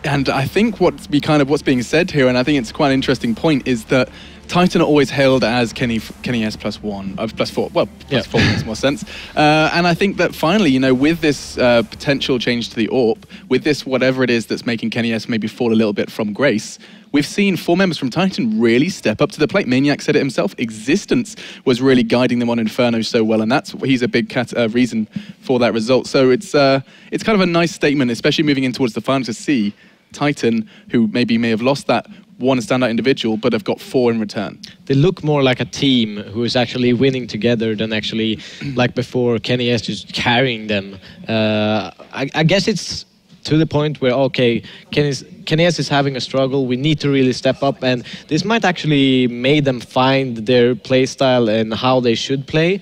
Speaker 1: And I think what's being said here, and I think it's quite an interesting point, is that Titan are always hailed as KennyS +1, +4. Well, +4 makes more sense. And I think that finally, with this potential change to the AWP, with this whatever it is that's making KennyS maybe fall a little bit from grace, we've seen 4 members from Titan really step up to the plate. Maniac said it himself. Existence was really guiding them on Inferno so well, and he's a big reason for that result. So it's kind of a nice statement, especially moving in towards the final, to see Titan, who may have lost that one standout individual, but have got 4 in return.
Speaker 2: They look more like a team who is actually winning together than actually like before KennyS just carrying them. I guess it's to the point where, okay, KennyS is having a struggle, we need to really step up, and this might actually make them find their play style and how they should play,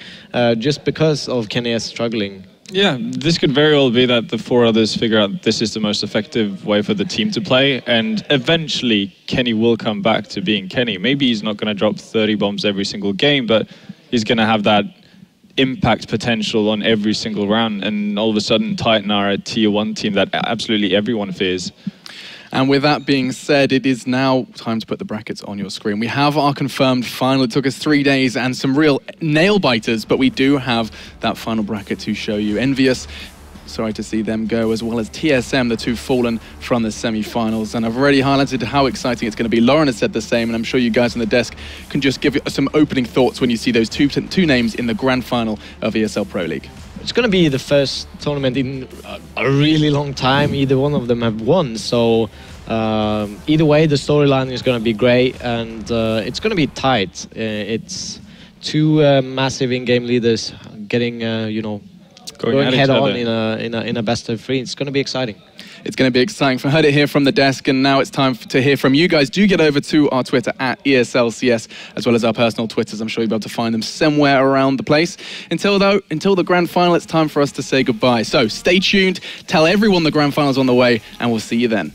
Speaker 2: just because of KennyS struggling.
Speaker 3: Yeah, this could very well be that the 4 others figure out this is the most effective way for the team to play, and eventually Kenny will come back to being Kenny. Maybe he's not going to drop 30 bombs every single game, but he's going to have that impact potential on every single round, and all of a sudden Titan are a tier 1 team that absolutely everyone fears.
Speaker 1: And with that being said, it is now time to put the brackets on your screen. We have our confirmed final. It took us 3 days and some real nail biters, but we do have that final bracket to show you. Envious, sorry to see them go, as well as TSM, the 2 fallen from the semi-finals. And I've already highlighted how exciting it's going to be. Lauren has said the same, and I'm sure you guys on the desk can just give some opening thoughts when you see those two names in the grand final of ESL Pro League.
Speaker 2: It's going to be the first tournament in a really long time either one of them have won, so Either way, the storyline is going to be great, and it's going to be tight. It's two massive in-game leaders getting, going head on in a best of three. It's going to be exciting.
Speaker 1: It's going to be exciting. I heard it here from the desk, and now it's time to hear from you guys. Do get over to our Twitter at ESLCS, as well as our personal Twitters. I'm sure you'll be able to find them somewhere around the place. Until the grand final, it's time for us to say goodbye. So stay tuned, tell everyone the grand final's on the way, and we'll see you then.